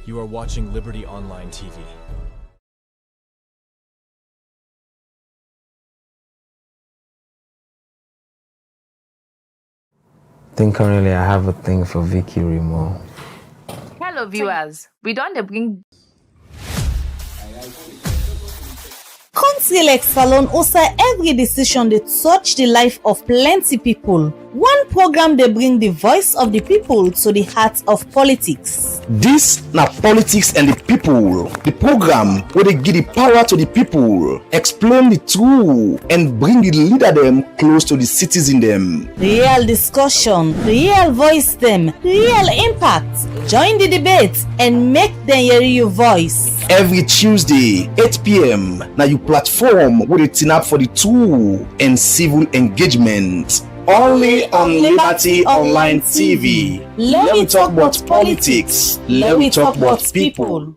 You are watching Liberty Online TV. I think currently I have a thing for Vicky Remo. Hello viewers, we don't bring Country like Salon also every decision they touch the life of plenty people. One program they bring the voice of the people to the heart of politics. This na politics and the people. The program where they give the power to the people, explain the truth, and bring the leader them close to the citizen them. Real discussion, real voice them, real impact. Join the debate and make them hear your voice. Every Tuesday, 8 p.m. na you platform where they turn up for the truth and civil engagement. Only on Liberty Online TV. Let me talk about politics. Let me talk about people.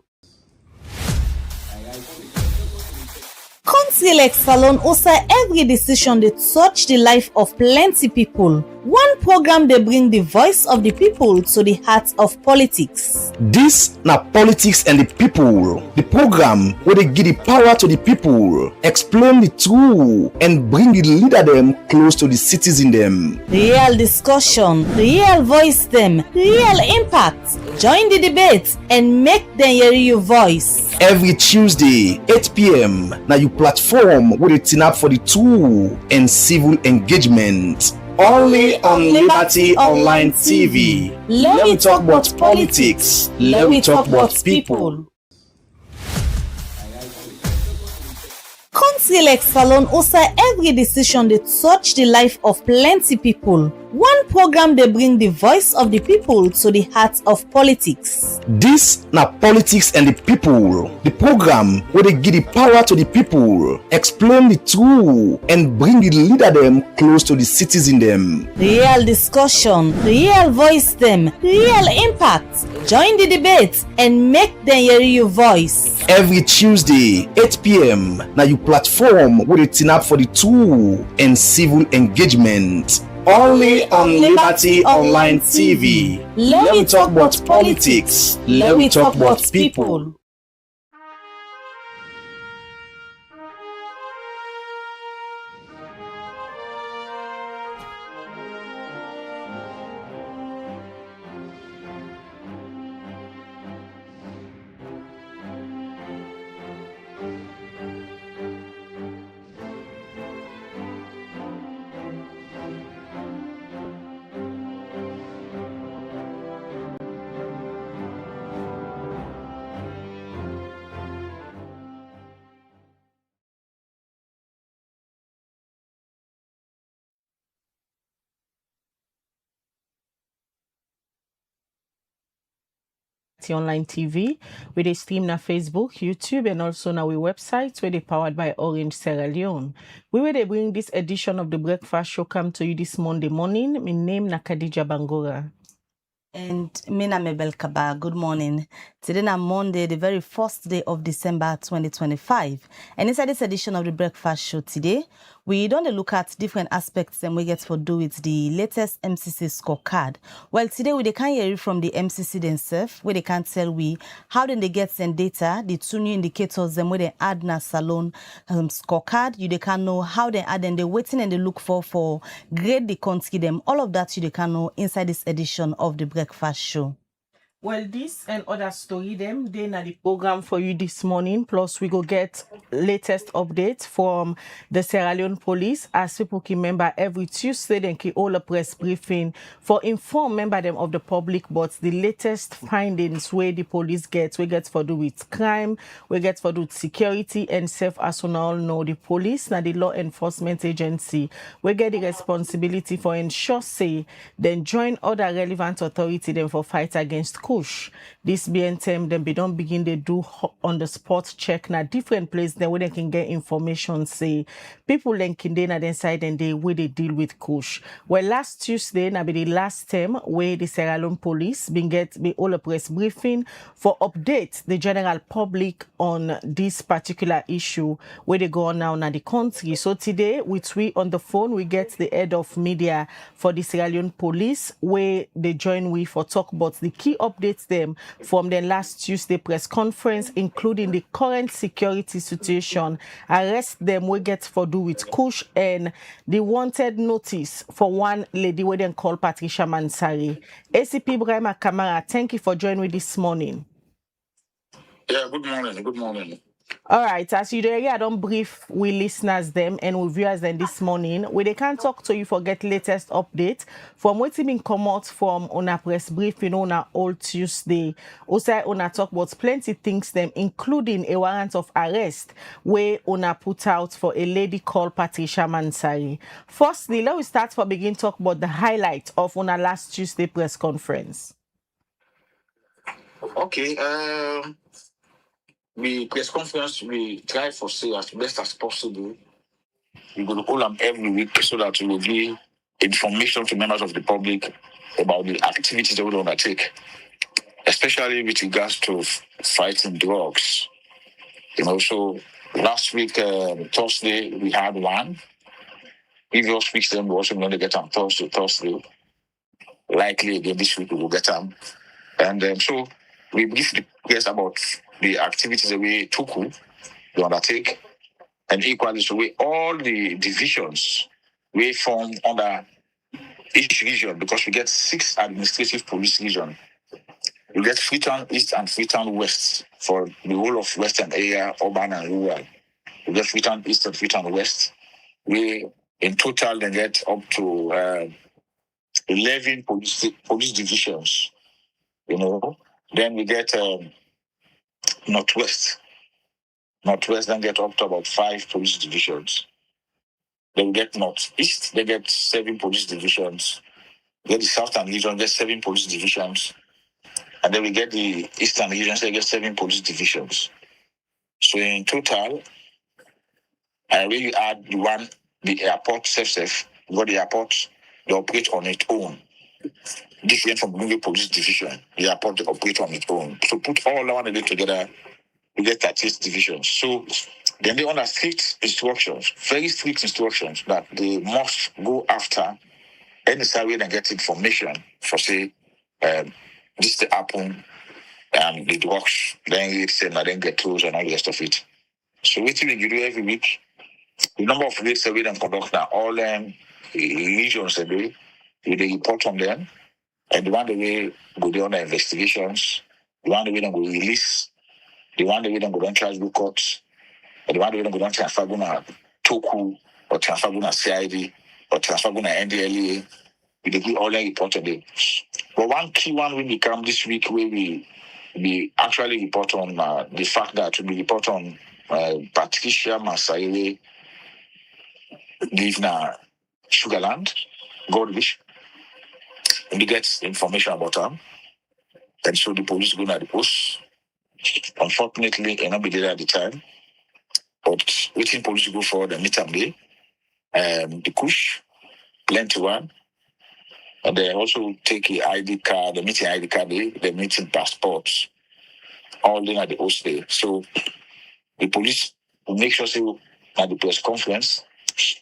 Country like Salon also every decision they touch the life of plenty people. One program they bring the voice of the people to the heart of politics. This na politics and the people. The program where they give the power to the people, explain the truth, and bring the leader them close to the citizen them. Real discussion, real voice them, real impact. Join the debate and make them hear your voice. Every Tuesday, 8 p.m. na you platform where they turn up for the truth and civil engagement. Only on Liberty Online TV. Let me talk about politics. Let me talk about people. Country like Salon also every decision they touch the life of plenty people. One program they bring the voice of the people to the heart of politics. This na politics and the people. The program where they give the power to the people, explain the truth, and bring the leader them close to the citizen them. Real discussion, real voice them, real impact. Join the debate and make them hear your voice. Every Tuesday, 8 p.m. na you platform where they turn up for the truth and civil engagement. Only on Liberty Online TV. Let me talk about politics. Let me talk about people. Online TV, where they stream na Facebook, YouTube, and also na our website where they powered by Orange Sierra Leone. We will they bring this edition of the breakfast show come to you this Monday morning. My name na Khadija Bangora. And Mina Mebel Kaba, good morning. Today na Monday, the very first day of December 2025. And inside this edition of the breakfast show today, we don't look at different aspects and we get to do with the latest MCC scorecard. Well, today we can hear from the MCC themselves, where they can tell we how then they get some data, the two new indicators, them where they add na Salon scorecard. You they can know how they add and they waiting and they look for grade the country them. All of that you they can know inside this edition of the breakfast show. Well, this and other story them, they na the program for you this morning. Plus, we go get latest updates from the Sierra Leone Police. As people can remember, every Tuesday, they can all a press briefing for inform member them of the public, but the latest findings where the police get, we get for do with crime, we get for do with security and self as we all know the police, now the law enforcement agency, we get the responsibility for ensure say, then join other relevant authority them for fight against push. This being term, then we don't begin they do on the spot check na different place then where they can get information say people linking they na inside and they where they deal with kush. Well, last Tuesday na be the last term where the Sierra Leone Police been get be all a press briefing for update the general public on this particular issue where they go on now in the country. So today with we on the phone we get the head of media for the Sierra Leone Police where they join we for talk about the key update update them from the last Tuesday press conference, including the current security situation, arrest them we get for do with Kush, and the wanted notice for one lady we then call Patricia Mansari. ACP Ibrahima Kamara, thank you for joining me this morning. Yeah, good morning. Good morning. All right, as you do, I don't brief we listeners them and we viewers them this morning. They can talk to you for get latest update from what been come out from on a press briefing on a old Tuesday. Also, on a talk about plenty things them, including a warrant of arrest where on a put out for a lady called Patricia Mansari. Firstly, let us start for begin talk about the highlight of on a last Tuesday press conference. Okay. We press conference, we try for say as best as possible. We will hold them every week so that we will give information to members of the public about the activities that we undertake, especially with regards to fighting drugs. So last week, Thursday, we had one. Previous weeks, then we also going to get them Thursday. Likely again this week we will get them. And so we brief the press about the activities that we took to undertake, and equally so we all the divisions we form under each region, because we get 6 administrative police regions. We get Freetown East and Freetown West for the whole of Western area, urban and rural. We get Freetown East and Freetown West. We in total then get up to 11 police divisions. Then we get Northwest. Northwest then get up to about 5 police divisions. Then we get Northeast, they get 7 police divisions. We get the Southern region, get 7 police divisions. And then we get the Eastern region, they get 7 police divisions. So in total, when you add the airport safe, we got the airport, they operate on its own. Different from the police division, the airport they operate on its own. So put all our data together, we get 38 divisions. So then they under strict instructions, very strict instructions that they must go after any survey and get information for say this to happen and the drugs, then it's and then get close and all the rest of it. So what we do every week, the number of raids survey and conduct now all regions a day, we report on them, and the one that we go there on the investigations, the one that we don't go release, the one that we don't go down charge go courts, and the one that we don't go down transfer go na Toku or transfer go na CID or transfer go na NDLA. We give all the report on them. But one key one will become this week where we actually report on the fact that we report on Patricia Mansari live na Sugarland, Goldfish. We get information about her. And so the police go to the post. Unfortunately, they not be there at the time. But waiting police go for the meet them day. The Kush, plenty one. And they also take the ID card, the meeting ID card, the meeting passports, all in at the host day. So the police will make sure say at the press conference,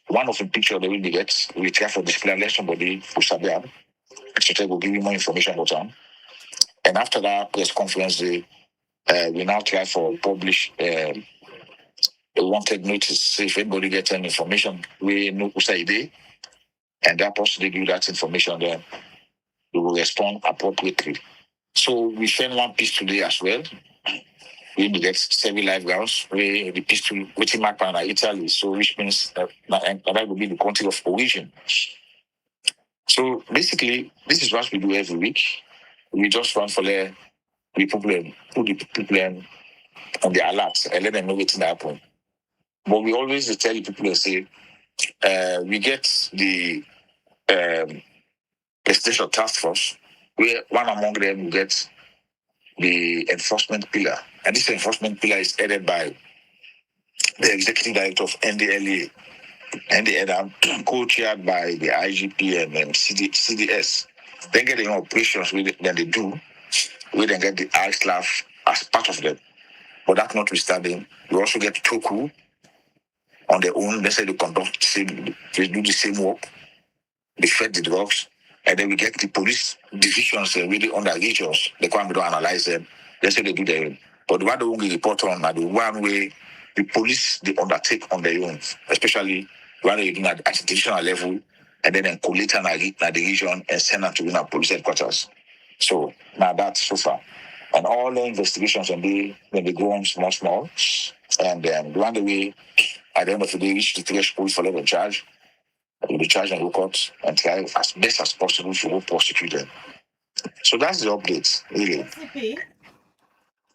one of the picture they will get, we try for display unless somebody push up there. So they will give you more information about them. And after that press conference, we now try for publish a wanted notice. So if anybody gets any information, we know who say they, and that person they give that information, then we will respond appropriately. So we send one piece today as well. We get 7 live grounds. We the piece to waiting mark by Italy, so which means that will be the country of origin. So basically, this is what we do every week. We just run for the people, put the people on the alert and let them know what's happen. But we always tell the people and say, we get the presidential task force, where one among them will get the enforcement pillar. And this enforcement pillar is headed by the executive director of NDLA, and the head co-chaired by the IGP and CDS. Then get the operations then they do, we then get the ISLAF as part of them. But that notwithstanding, we also get Toku on their own. They say they conduct they do the same work, they fed the drugs, And then we get the police divisions really under regions. They come to analyze them. They say they do their own. But the one they won't report on are the one way the police they undertake on their own, especially the one they do at the divisional level, and then collate at the region and send them to the police headquarters. So now that's so far. And all the investigations when they go on small, and then the one the way at the end of the day reach the threshold for level charge, will be charged and go court and try as best as possible to go prosecute them. So that's the update, really. SCP,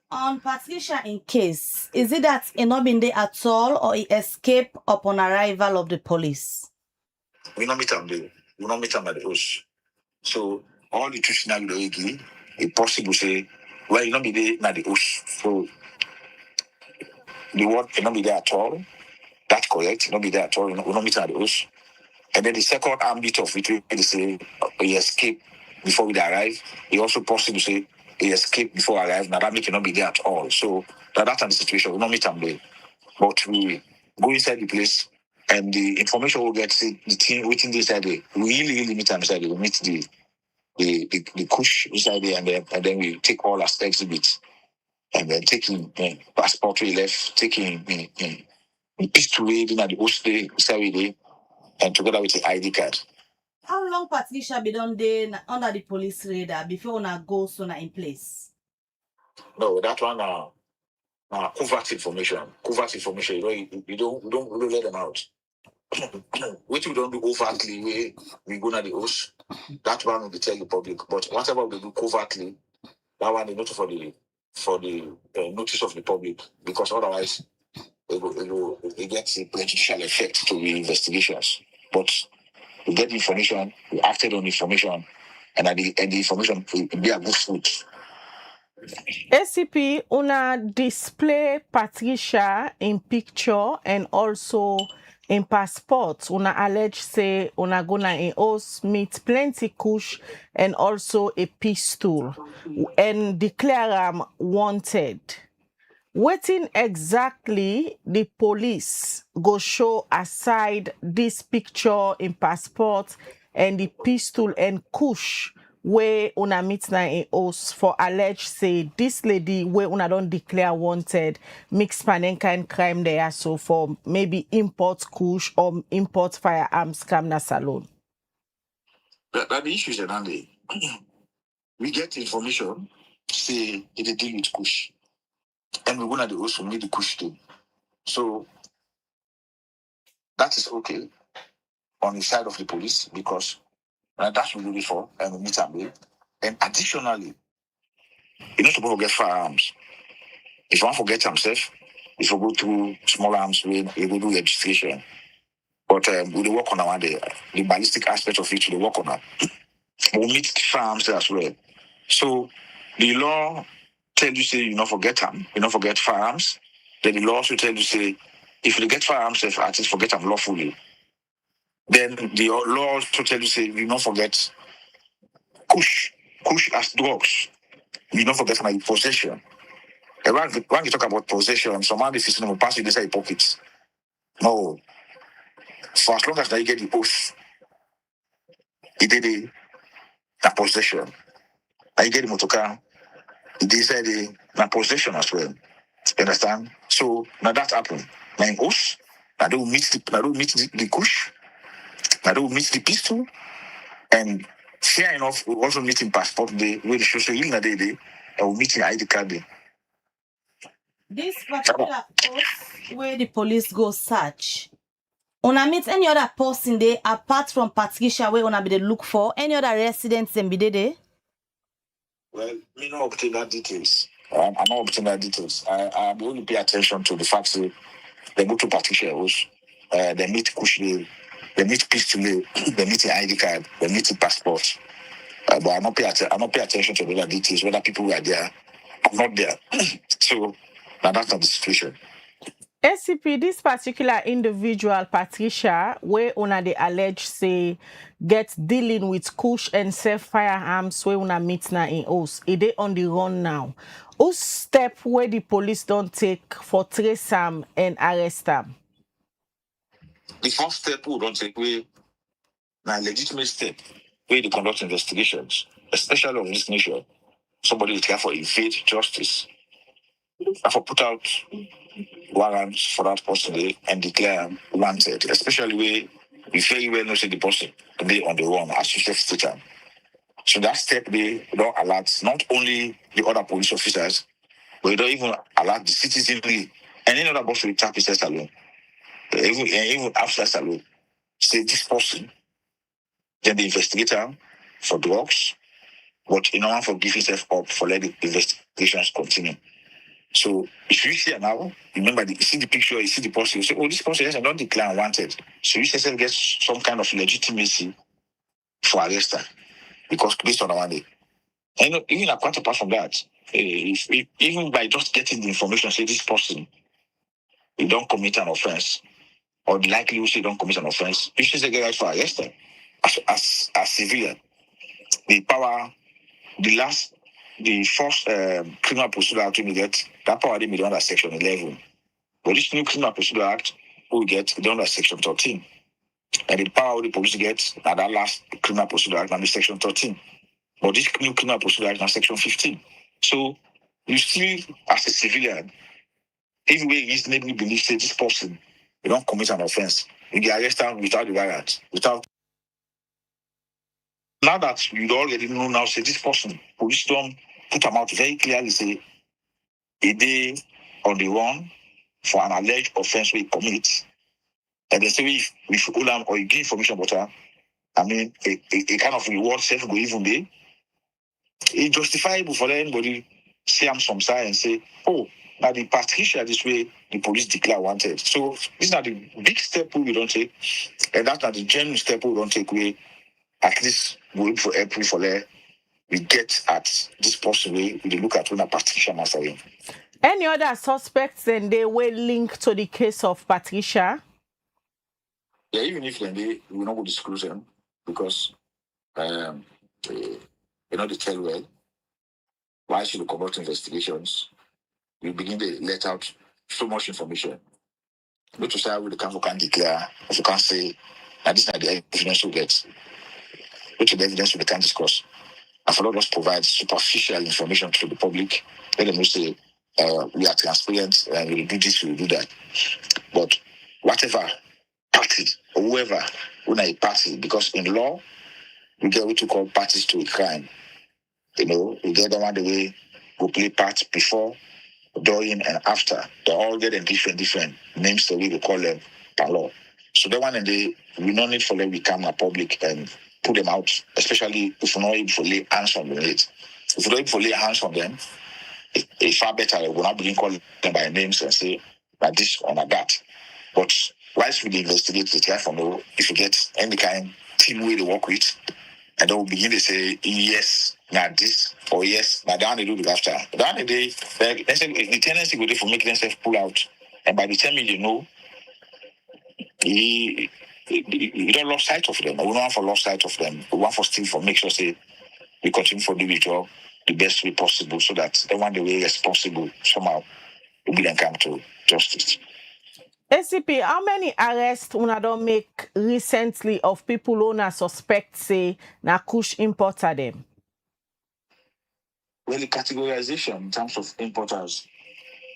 on Patricia in case, is it that he not been there at all or he escaped upon arrival of the police? We not meet them there. We not meet them at the house. So all the two scenarios they give, it's possible say, well, you not be there at the house. So the word will not be there at all. That's correct. You not be there at all. We not meet at the house. And then the second ambit of it, they say he escaped before we arrive. He also possible say he escaped before I arrive. Now that make cannot be there at all. So that's the situation. We not meet him there. But we go inside the place and the information we get, say, the team waiting inside there. We really meet him inside there. We meet the kush inside there and then we take all our exhibits and then taking passport we left, taking pistol in at the host day, inside and together with the ID card. How long Patricia be done there under the police radar before una go so na in place? No, that one covert information. Covert information, you don't let them out. What we don't do overtly, we go to the host, that one will tell the public. But whatever we do covertly, that one is not for the notice of the public, because otherwise it gets a prejudicial effect to the investigations. But we get the information, we acted on the information, and the information will be a good food. SCP, una display Patricia in picture and also in passport. Una allege say una gonna in house meet plenty kush and also a pistol and declare wanted. Waiting exactly the police go show aside this picture in passport and the pistol and kush where una meet na in house for allege say this lady where una don't declare wanted mix panenka and crime there so for maybe import kush or import firearms come na salon. That the issue is that we get information say it a deal with kush. And we're going to also meet the kush too. So that is okay on the side of the police because that's what we do before and we meet them there. And additionally, you're not supposed to get firearms. If you want to forget himself, if you go to small arms, we will do registration. But we will work on our the ballistic aspect of it, we work on that. We'll meet firearms there as well. So the law tell you say you not forget them, you not forget firearms. Then the law also tell you say if you get firearms, at least forget them lawfully. Then the law also tell you say you not forget kush as drugs. You not forget my possession. And when you talk about possession, someone is will pass you inside pockets. No. For as long as you get the oath, it did a possession. I get the motor car. They said my possession as well. You understand? So now that happened. Now in us, I don't meet the kush, I don't meet the pistol, and fair enough, we also meet in passport day where the social healing day, and we meet in ID card day. This particular post where the police go search, una meet any other person there apart from Patricia where una be they look for any other residents and be there? Well, me not obtain that details. I'm not obtaining that details. I only pay attention to the fact that they go to Patricia house, they meet kush, they meet pistol, they meet the ID card, they meet the passport. But I not pay attention to the other details, whether people were there, I'm not there. So now that's not the situation. SCP, this particular individual, Patricia, where una the allege say get dealing with kush and self firearms where una meet na in house. Is they on the run now? Whose step where the police don't take for trace him and arrest him? The first step we don't take way now legitimate step where they conduct investigations, especially of this nature. Somebody will try for evade justice. I for put out warrants for that person and declare wanted, especially where we very well know say the person they on the run as you said. So that step they don't alert not only the other police officers, but they don't even alert the citizenry and any other boss will tap his alone. Even after alone. Say this person, then the investigator for drugs, but in order for give himself up for let the investigations continue. So if you see now, remember you see the picture, you see the person, you say, oh, this person has not declared wanted. So you yourself get some kind of legitimacy for arrest her because based on one day. And even apart from that, if even by just getting the information, say this person, you don't commit an offense, or the likelihood say don't commit an offense, you should get right for arrest her. As civilian, the power, the first criminal procedure act we get, that power they made under section 11. But this new criminal procedure act we get under section 13. And the power the police get at that last criminal procedure act under section 13. But this new criminal procedure act is section 15. So you still, as a civilian, even when you reasonably believe say this person, you don't commit an offense, you get arrested without the warrant, without. Now that you already know now, say this person, police don't put them out very clearly, say a day on the run for an alleged offense we commit, and they say if you hold them or you give information about her, I mean, a kind of reward self go even be. It's justifiable for anybody see them some side and say, oh, now the Patricia this way the police declare wanted. So these are the big step we don't take, and that's not the genuine step we don't take. We at least wait for April for there. We get at this person way. We look at when a Patricia Masarin. Any other suspects and they will link to the case of Patricia? Yeah, even if they will not disclose them because they tell well. Why should we conduct investigations? We begin to let out so much information. Not to say the council can declare, if you can't say that this is not the evidence we get. Which is the evidence we can discuss. And for us provide superficial information to the public. Let them say we are transparent and we will do this, we will do that. But whatever party or whoever when a party, because in law we get what we call parties to a crime. We get the one the way we play parts before, during, and after. They all get a different names that we call them per law. So the one and we no need for them to become a public and put them out, especially if we're not able to lay hands on them. If we're not able to lay hands on them, it's far better we will not begin calling them by names and say like this or like that. But whilst we investigate the try for know if you get any kind team way to work with, and then we'll begin to say yes, not this, or yes, now down they do the after. Down the day, the tendency will do for making themselves pull out. And by the time you know, you don't lost sight of them. We don't want for lost sight of them. We want for still for make sure say we continue for do the job the best way possible so that the one the way responsible somehow will be then come to justice. ACP, how many arrests una don't make recently of people who na suspect say na kush importer them? Well, the categorization in terms of importers,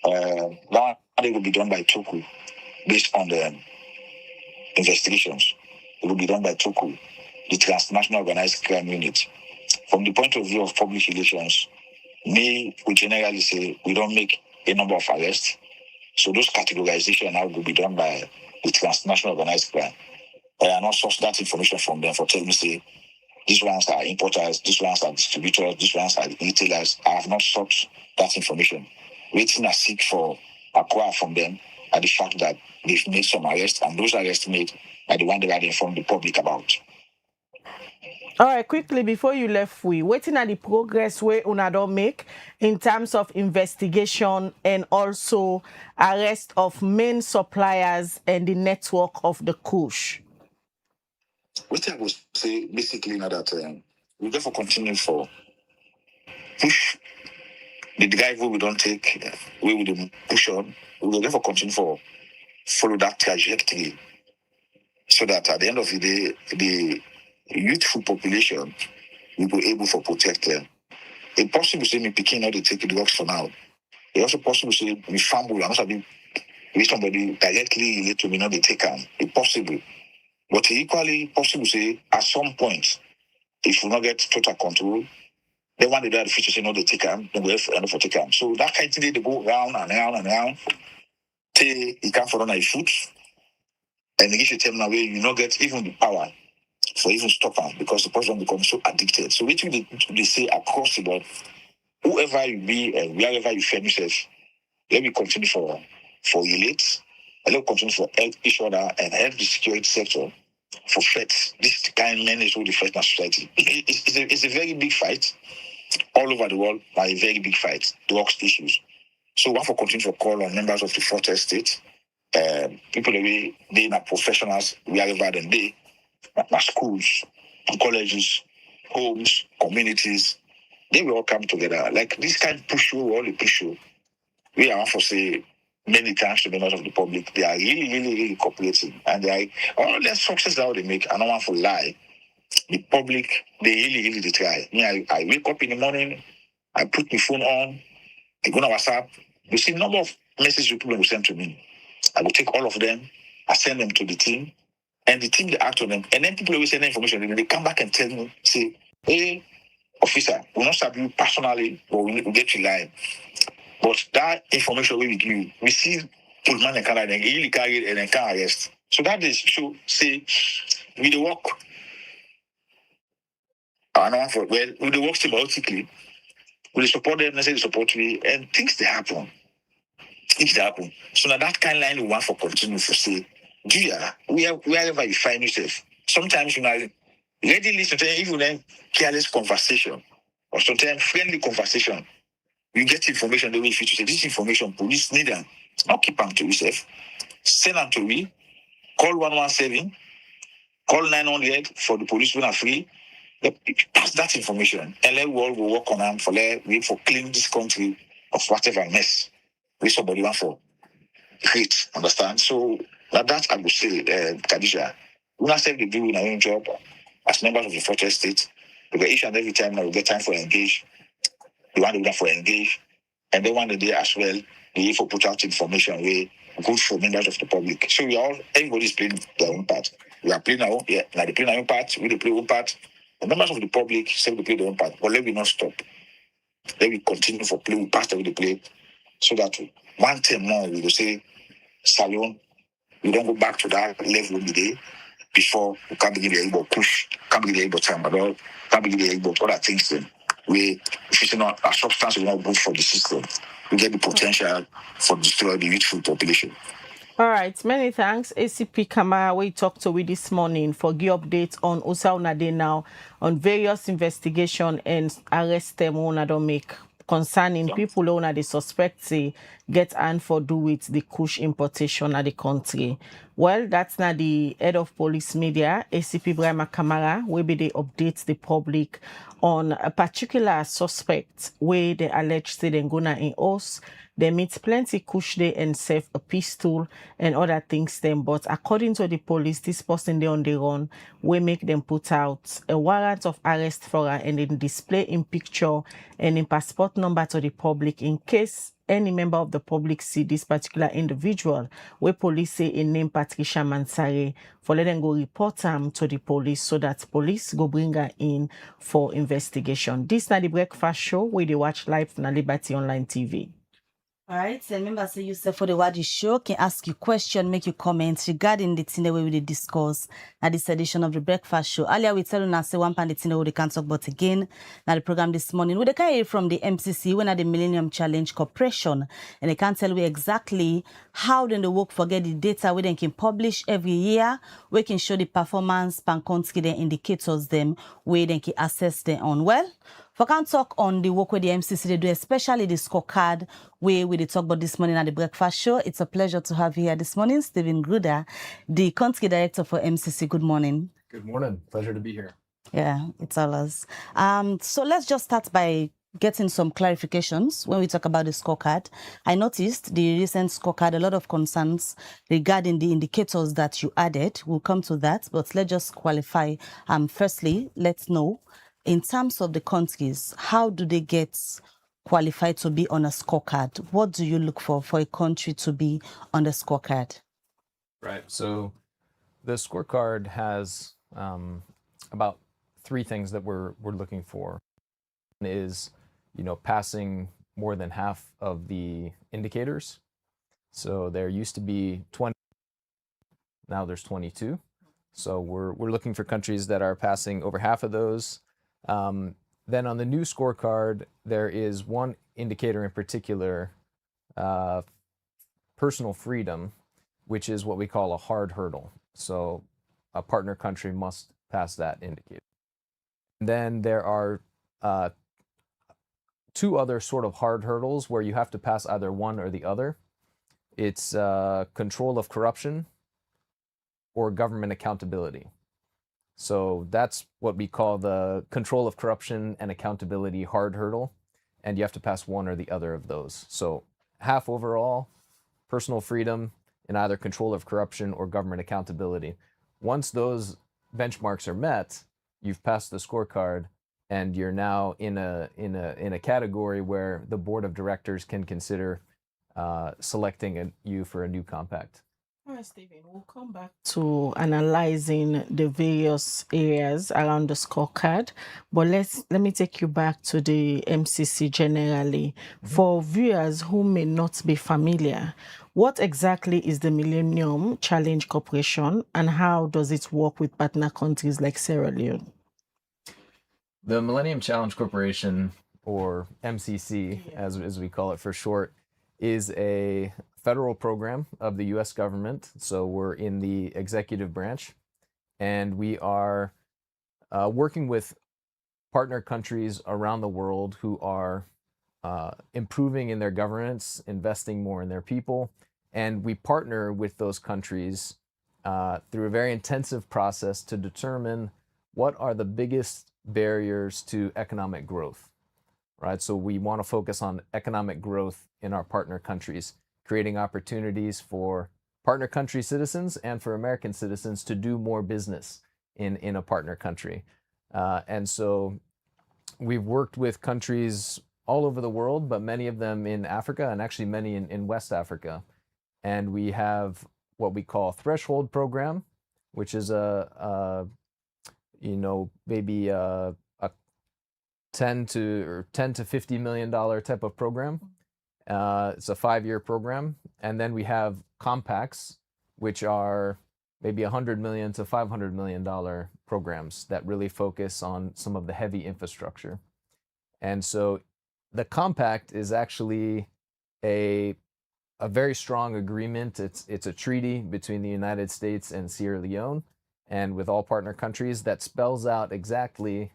that one will be done by Toku based on the investigations. It will be done by Toku, the Transnational Organized Crime Unit. From the point of view of public relations, we generally say we don't make a number of arrests. So those categorization now will be done by the Transnational Organized Crime. I not source that information from them for telling me, say, these ones are importers, these ones are distributors, these ones are retailers. I have not sought that information. Waiting I seek for acquire from them are the fact that they've made some arrests, and those arrests made are the one that I informed the public about. All right, quickly before you left, waiting at the progress where una don't make in terms of investigation and also arrest of main suppliers and the network of the Kush. What I would say basically now that we therefore continue for push the guy who we don't take, we will push on. We will therefore continue for follow that trajectory so that at the end of the day, youthful population, we go able to protect them. It's possible to say me picking out they take the drugs for now. It's also possible to say me fumble and also be with somebody directly related to me not they take them. It's possible. But it's equally possible to say at some point, if we not get total control, then one day the future say no they take them, then we have enough for take them. So that kind of thing they go round and round and round. Till you can't follow on your foot. And they give you terminal where you not get even the power for even stop them because the person becomes so addicted. So which they say across the board, whoever you be and wherever you find yourself, let me continue for elite, and let me continue for help each other and help the security sector for threats. This kind of manage all the threats in our society. It's a very big fight all over the world, but a very big fight, drugs issues. So one for continue to call on members of the fourth estate, people that they are professionals, wherever than they, schools, colleges, homes, communities, they will all come together. Like this kind of push show, all the push show. We are for say many times to members of the public, they are really cooperating. And they are all their success that they make, I don't want to lie. The public, they really try. Me, I wake up in the morning, I put my phone on, I go on WhatsApp, you see number of messages people will send to me. I will take all of them, I send them to the team, and the team they act on them. And then people always send information, and they come back and tell me, say, hey, officer, we'll not serve you personally, but we'll get you line. But that information we give you, we see policeman and can really carry it and then can arrest. So that is so say we the work. We the work symbiotically, we support them, necessarily support me, and things they happen. So now that kind of line we want for continue for say, wherever you find yourself, sometimes you know readily sometimes even then careless conversation or sometimes friendly conversation. You get information the way you say this information, police need them. Not keep them to yourself. Send them to me. Call 117. Call 900 for the police when are free. Pass that information and let we all will work on them for clean this country of whatever mess we somebody want for create. Understand? So that I would say, Khadija, we not say they do our own job as members of the fourth estate because each and every time now we get time for engage. We want to do for engage, and they want to do as well. They for put out information way good for members of the public. So everybody's playing their own part. We are playing our own, like they play our own part. We play our own part. The members of the public say they play their own part, but let me not stop. Let me continue for play with part that we play, so that one time now we will say, Salon, we don't go back to that level we did before we can't begin the able push, can't begin the able time at all, can't begin the able other things then. We, if it's not a substance, we not good for the system. We get the potential for destroy the youthful population. All right, many thanks. ACP Kamara, we talked to we this morning for give updates on Osauna Day now on various investigation and arrest them when I don't make concerning people who they suspect say get and for do with the kush importation of the country. Well, that's not the head of police media, ACP Brahma Kamara, where they update the public on a particular suspect where they allege say they're gonna in us. They meet plenty kush they and save a pistol and other things them. But according to the police, this person they on the run will make them put out a warrant of arrest for her and then display in picture and in passport number to the public in case any member of the public see this particular individual where police say in name Patricia Mansare for let them go report him to the police so that police go bring her in for investigation. This is the breakfast show where they watch live on Liberty Online TV. All right, so remember, say you say for the Wadi Show can ask you question, make you comments regarding the thing that we will discuss at this edition of the Breakfast Show. Earlier, we tell you now say one pan the thing that we can't talk about again. Now the program this morning, we can hear from the MCC, when at the Millennium Challenge Corporation, and they can't tell you exactly how then the work forget the data we then can publish every year. We can show the performance, pan country the indicators them, where they can assess them on well. For can talk on the work with the MCC they do, especially the scorecard where we talk about this morning at the Breakfast Show. It's a pleasure to have you here this morning, Steven Grudda, the country director for MCC. Good morning. Good morning. Pleasure to be here. Yeah, it's all us. So let's just start by getting some clarifications when we talk about the scorecard. I noticed the recent scorecard, a lot of concerns regarding the indicators that you added. We'll come to that, but let's just qualify. Firstly, let's know, in terms of the countries, how do they get qualified to be on a scorecard? What do you look for a country to be on the scorecard? Right. So the scorecard has about three things that we're looking for. One is, passing more than half of the indicators. So there used to be 20, now there's 22. So we're looking for countries that are passing over half of those. Then on the new scorecard, there is one indicator in particular, personal freedom, which is what we call a hard hurdle. So a partner country must pass that indicator. Then there are two other sort of hard hurdles where you have to pass either one or the other. It's control of corruption or government accountability. So that's what we call the control of corruption and accountability hard hurdle, and you have to pass one or the other of those. So half overall, personal freedom, and either control of corruption or government accountability. Once those benchmarks are met, you've passed the scorecard, and you're now in a category where the board of directors can consider selecting you for a new compact. All right, Steven, we'll come back to analyzing the various areas around the scorecard, but let me take you back to the MCC generally. For viewers who may not be familiar, what exactly is the Millennium Challenge Corporation, and how does it work with partner countries like Sierra Leone? The Millennium Challenge Corporation, or MCC, as we call it for short, is a federal program of the U.S. government. So we're in the executive branch, and we are working with partner countries around the world who are improving in their governance, investing more in their people, and we partner with those countries through a very intensive process to determine what are the biggest barriers to economic growth, right? So we want to focus on economic growth in our partner countries, creating opportunities for partner country citizens and for American citizens to do more business in a partner country. And so we've worked with countries all over the world, but many of them in Africa, and actually many in West Africa. And we have what we call threshold program, which is maybe a 10 to $50 million type of program. It's a 5-year program. And then we have compacts, which are maybe $100 million to $500 million programs that really focus on some of the heavy infrastructure. And so the compact is actually a very strong agreement. It's a treaty between the United States and Sierra Leone, and with all partner countries, that spells out exactly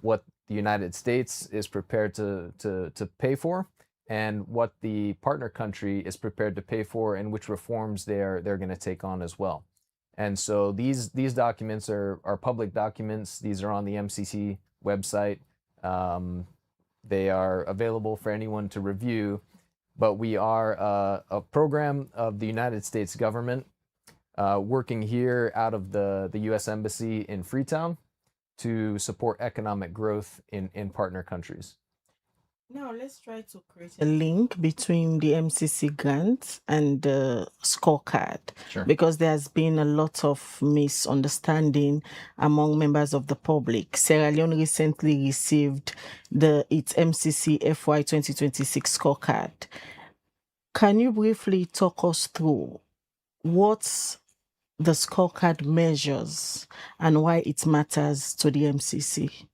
what the United States is prepared to pay for, and what the partner country is prepared to pay for, and which reforms they're going to take on as well. And so these documents are public documents. These are on the MCC website. They are available for anyone to review, but we are a program of the United States government working here out of the U.S. Embassy in Freetown to support economic growth in partner countries. Now let's try to create a link between the MCC grant and the scorecard. Sure. Because there's been a lot of misunderstanding among members of the public. Sierra Leone recently received its MCC FY 2026 scorecard. Can you briefly talk us through what the scorecard measures and why it matters to the MCC?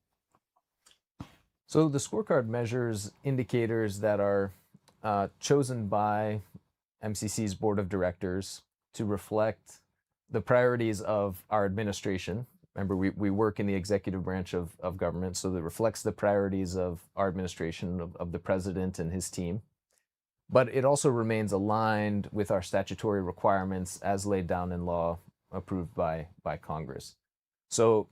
So the scorecard measures indicators that are chosen by MCC's board of directors to reflect the priorities of our administration. Remember, we work in the executive branch of government, so that reflects the priorities of our administration, of the president and his team. But it also remains aligned with our statutory requirements as laid down in law approved by Congress. So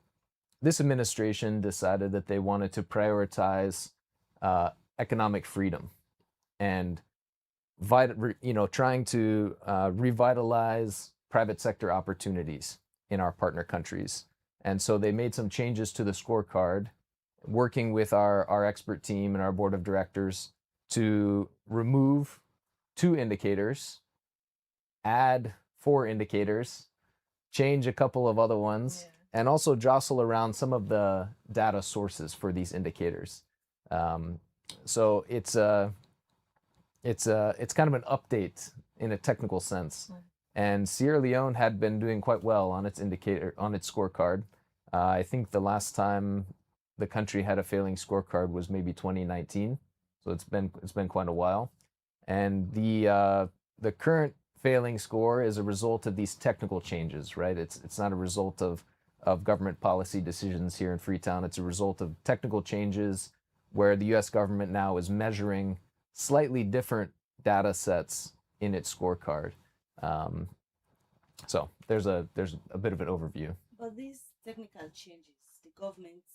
this administration decided that they wanted to prioritize economic freedom and trying to revitalize private sector opportunities in our partner countries. And so they made some changes to the scorecard, working with our expert team and our board of directors to remove 2 indicators, add 4 indicators, change a couple of other ones, and also jostle around some of the data sources for these indicators. So it's kind of an update in a technical sense. And Sierra Leone had been doing quite well on its scorecard. I think the last time the country had a failing scorecard was maybe 2019. So it's been quite a while. And the current failing score is a result of these technical changes, right? It's not a result of government policy decisions here in Freetown. It's a result of technical changes where the US government now is measuring slightly different data sets in its scorecard. So there's a bit of an overview. But these technical changes, the governments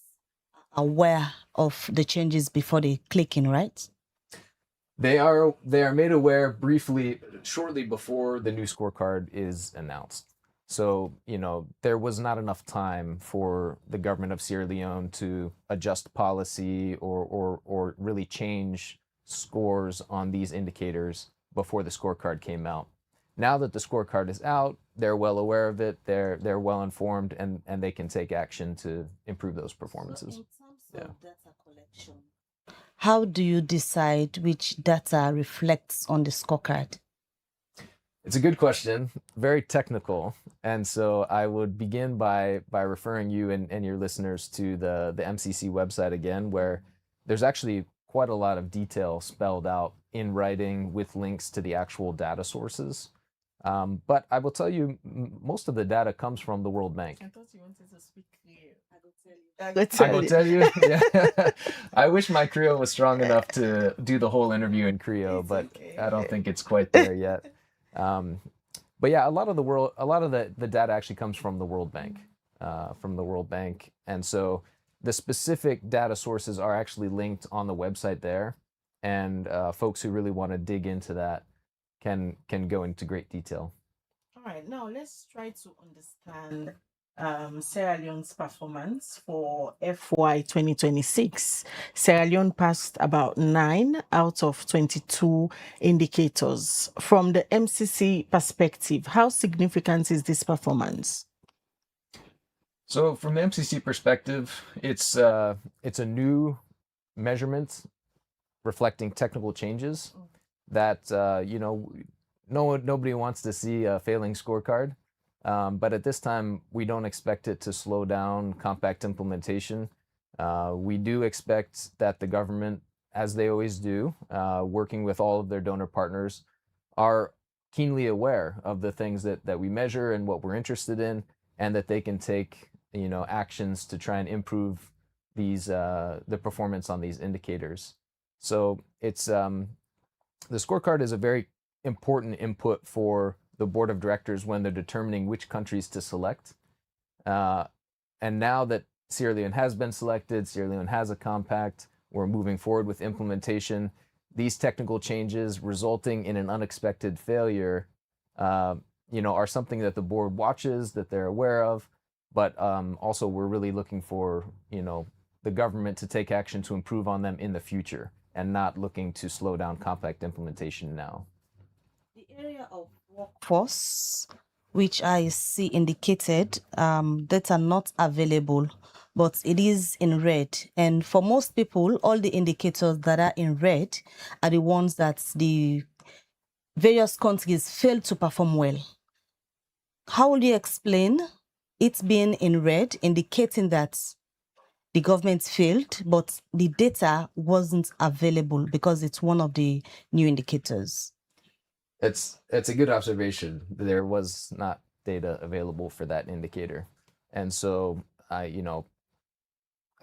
are aware of the changes before they click in, right? They are made aware briefly, shortly before the new scorecard is announced. So, there was not enough time for the government of Sierra Leone to adjust policy or really change scores on these indicators before the scorecard came out. Now that the scorecard is out, they're well aware of it, they're well informed, and they can take action to improve those performances. So in terms of data collection, how do you decide which data reflects on the scorecard? It's a good question, very technical. And so I would begin by referring you and your listeners to the MCC website again, where there's actually quite a lot of detail spelled out in writing with links to the actual data sources. But I will tell you, most of the data comes from the World Bank. I thought you wanted to speak clear. I will tell you. Yeah. I wish my Creole was strong enough to do the whole interview in Creole, but okay. I don't think it's quite there yet. But yeah, a lot of the data actually comes from the World Bank, and so the specific data sources are actually linked on the website there, and folks who really want to dig into that can go into great detail. All right, now let's try to understand Sierra Leone's performance for FY 2026. Sierra Leone passed about 9 out of 22 indicators. From the MCC perspective, how significant is this performance? So from the MCC perspective, it's a new measurement reflecting technical changes that nobody wants to see a failing scorecard. But at this time, we don't expect it to slow down compact implementation. We do expect that the government, as they always do, working with all of their donor partners, are keenly aware of the things that we measure and what we're interested in, and that they can take actions to try and improve the performance on these indicators. So it's the scorecard is a very important input for the board of directors when they're determining which countries to select. And now that Sierra Leone has been selected, Sierra Leone has a compact, we're moving forward with implementation. These technical changes resulting in an unexpected failure, are something that the board watches, that they're aware of, but also we're really looking for, the government to take action to improve on them in the future and not looking to slow down compact implementation now. The area of workforce, which I see indicated that are not available, but it is in red. And for most people, all the indicators that are in red are the ones that the various countries failed to perform well. How would you explain it being in red, indicating that the government failed, but the data wasn't available because it's one of the new indicators? It's a good observation. There was not data available for that indicator. And so I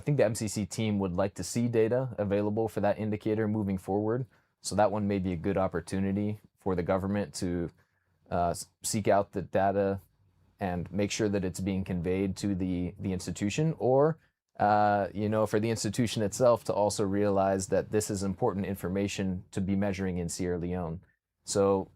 think the MCC team would like to see data available for that indicator moving forward. So that one may be a good opportunity for the government to seek out the data and make sure that it's being conveyed to the institution, or for the institution itself to also realize that this is important information to be measuring in Sierra Leone. So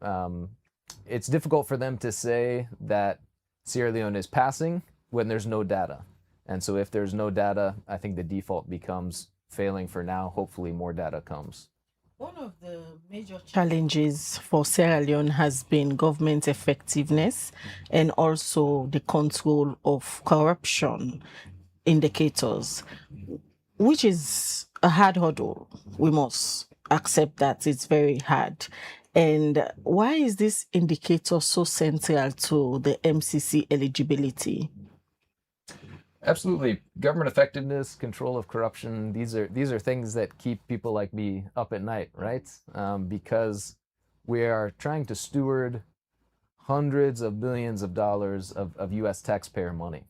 it's difficult for them to say that Sierra Leone is passing when there's no data. And so if there's no data, I think the default becomes failing for now. Hopefully more data comes. One of the major challenges for Sierra Leone has been government effectiveness and also the control of corruption indicators, which is a hard hurdle. We must accept that it's very hard. And why is this indicator so central to the MCC eligibility? Absolutely. Government effectiveness, control of corruption, these are things that keep people like me up at night, right? Because we are trying to steward hundreds of billions of dollars of US taxpayer money,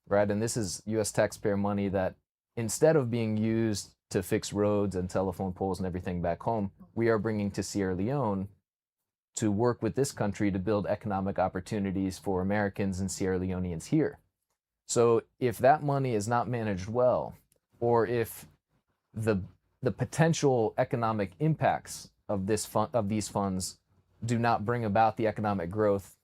right? And this is US taxpayer money that instead of being used to fix roads and telephone poles and everything back home, we are bringing to Sierra Leone to work with this country to build economic opportunities for Americans and Sierra Leoneans here. So if that money is not managed well, or if the potential economic impacts of these funds do not bring about the economic growth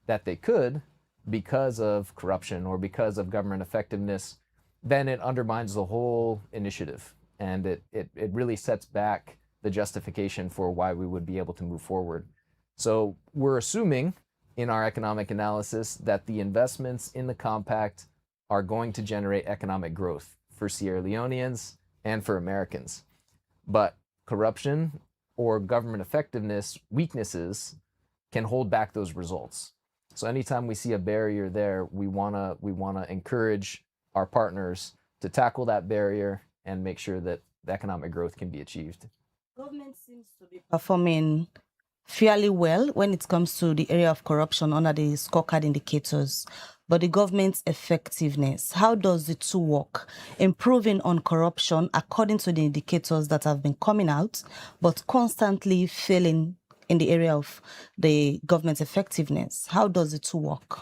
that they could because of corruption or because of government effectiveness, then it undermines the whole initiative, and it really sets back the justification for why we would be able to move forward. So we're assuming in our economic analysis that the investments in the compact are going to generate economic growth for Sierra Leoneans and for Americans. But corruption or government effectiveness weaknesses can hold back those results. So anytime we see a barrier there, we wanna encourage our partners to tackle that barrier and make sure that the economic growth can be achieved. Government seems to be performing fairly well when it comes to the area of corruption under the scorecard indicators. But the government's effectiveness, how does the two work? Improving on corruption according to the indicators that have been coming out, but constantly failing in the area of the government's effectiveness. How does the two work?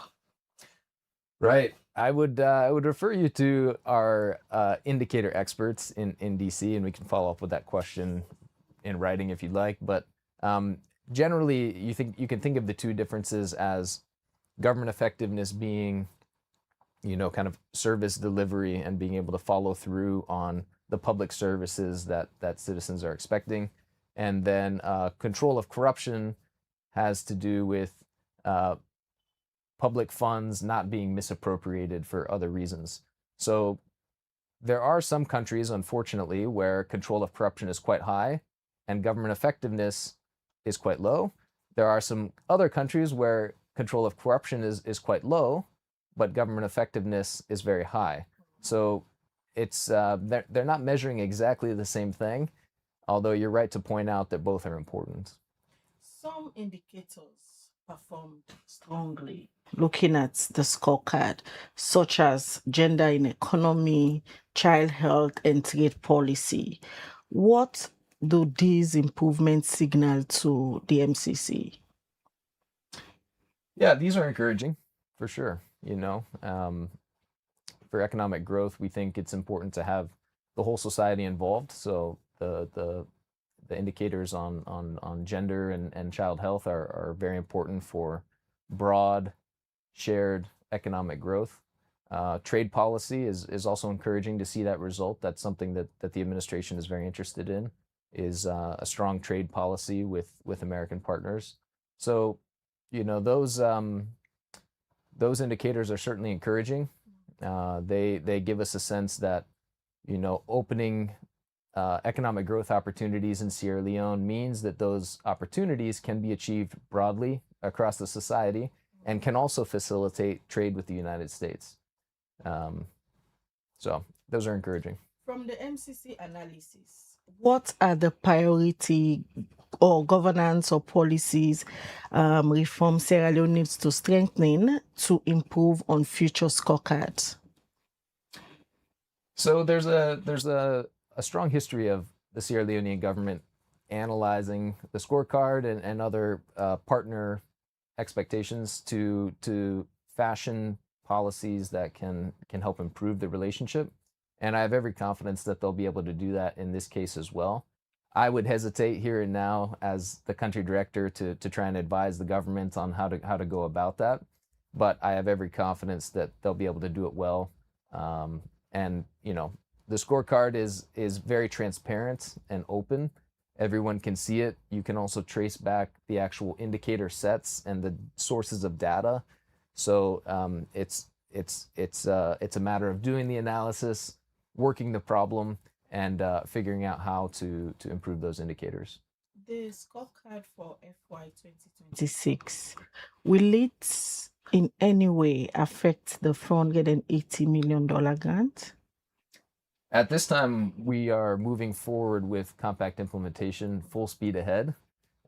Right. I would refer you to our indicator experts in DC, and we can follow up with that question in writing if you'd like. But generally, you can think of the two differences as government effectiveness being, kind of service delivery and being able to follow through on the public services that citizens are expecting. And then control of corruption has to do with public funds not being misappropriated for other reasons. So there are some countries, unfortunately, where control of corruption is quite high and government effectiveness is quite low. There are some other countries where control of corruption is quite low, but government effectiveness is very high. So it's they're not measuring exactly the same thing, although you're right to point out that both are important. Some indicators performed strongly looking at the scorecard, such as gender in economy, child health, and trade policy. What do these improvements signal to the MCC? Yeah, these are encouraging for sure. For economic growth, we think it's important to have the whole society involved. So the indicators on gender and child health are very important for broad shared economic growth. Trade policy is also encouraging to see that result. That's something that the administration is very interested in, is a strong trade policy with American partners. So those indicators are certainly encouraging. They give us a sense that opening economic growth opportunities in Sierra Leone means that those opportunities can be achieved broadly across the society and can also facilitate trade with the United States. So those are encouraging. From the MCC analysis, what are the priority or governance or policies reform Sierra Leone needs to strengthen to improve on future scorecards? So there's a strong history of the Sierra Leonean government analyzing the scorecard and other partner expectations to fashion policies that can help improve the relationship. and I have every confidence that they'll be able to do that in this case as well. I would hesitate here and now as the country director to try and advise the government on how to go about that, but I have every confidence that they'll be able to do it well. And the scorecard is very transparent and open. Everyone can see it. You can also trace back the actual indicator sets and the sources of data. So it's a matter of doing the analysis, working the problem, and figuring out how to improve those indicators. The scorecard for FY 2026, will it in any way affect the $480 million grant? At this time, we are moving forward with compact implementation full speed ahead,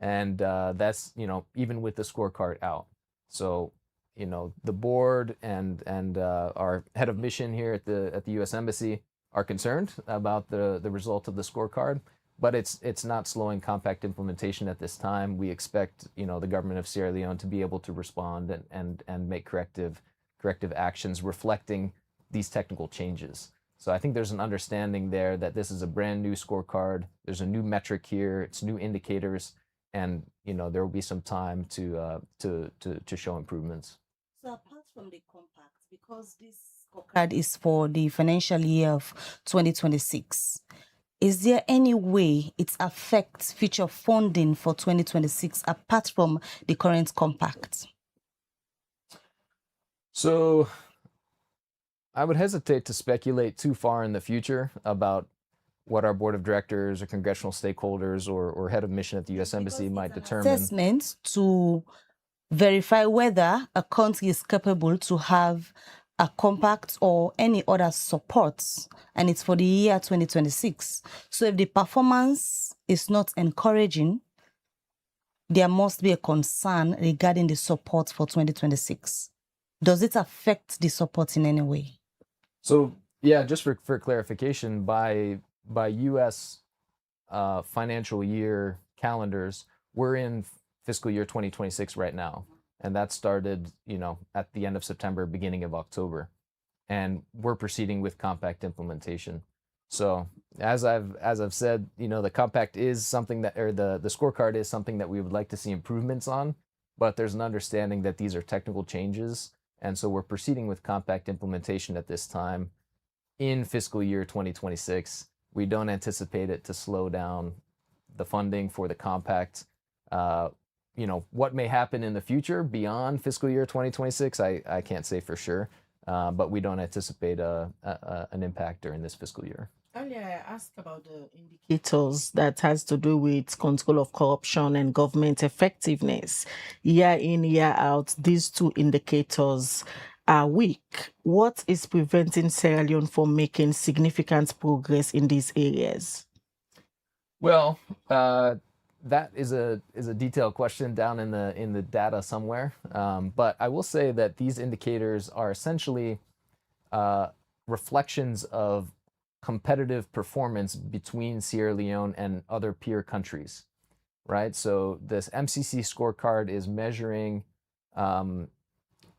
and that's even with the scorecard out. So the board and our head of mission here at the U.S. Embassy are concerned about the result of the scorecard, but it's not slowing compact implementation at this time. We expect the government of Sierra Leone to be able to respond and make corrective actions reflecting these technical changes. So I think there's an understanding there that this is a brand new scorecard. There's a new metric here. It's new indicators, and there will be some time to show improvements. So apart from the compact, because this scorecard is for the financial year of 2026, is there any way it affects future funding for 2026 apart from the current compact? So I would hesitate to speculate too far in the future about what our board of directors or congressional stakeholders or head of mission at the U.S. Embassy might determine. Assessment to verify whether a country is capable to have a compact or any other supports, and it's for the year 2026. So if the performance is not encouraging, there must be a concern regarding the support for 2026. Does it affect the support in any way? So yeah, just for clarification, by U.S. Financial year calendars, we're in fiscal year 2026 right now, and that started at the end of September, beginning of October, and we're proceeding with compact implementation. So as I've said, the compact is something that, or the scorecard is something that we would like to see improvements on, but there's an understanding that these are technical changes. And so we're proceeding with compact implementation at this time in fiscal year 2026. We don't anticipate it to slow down the funding for the compact. What may happen in the future beyond fiscal year 2026, I can't say for sure, but we don't anticipate an impact during this fiscal year. Earlier, I asked about the indicators that has to do with control of corruption and government effectiveness. Year in, year out, these two indicators are weak. What is preventing Sierra Leone from making significant progress in these areas? Well, that is a detailed question down in the data somewhere. But I will say that these indicators are essentially reflections of competitive performance between Sierra Leone and other peer countries, right? So this MCC scorecard is measuring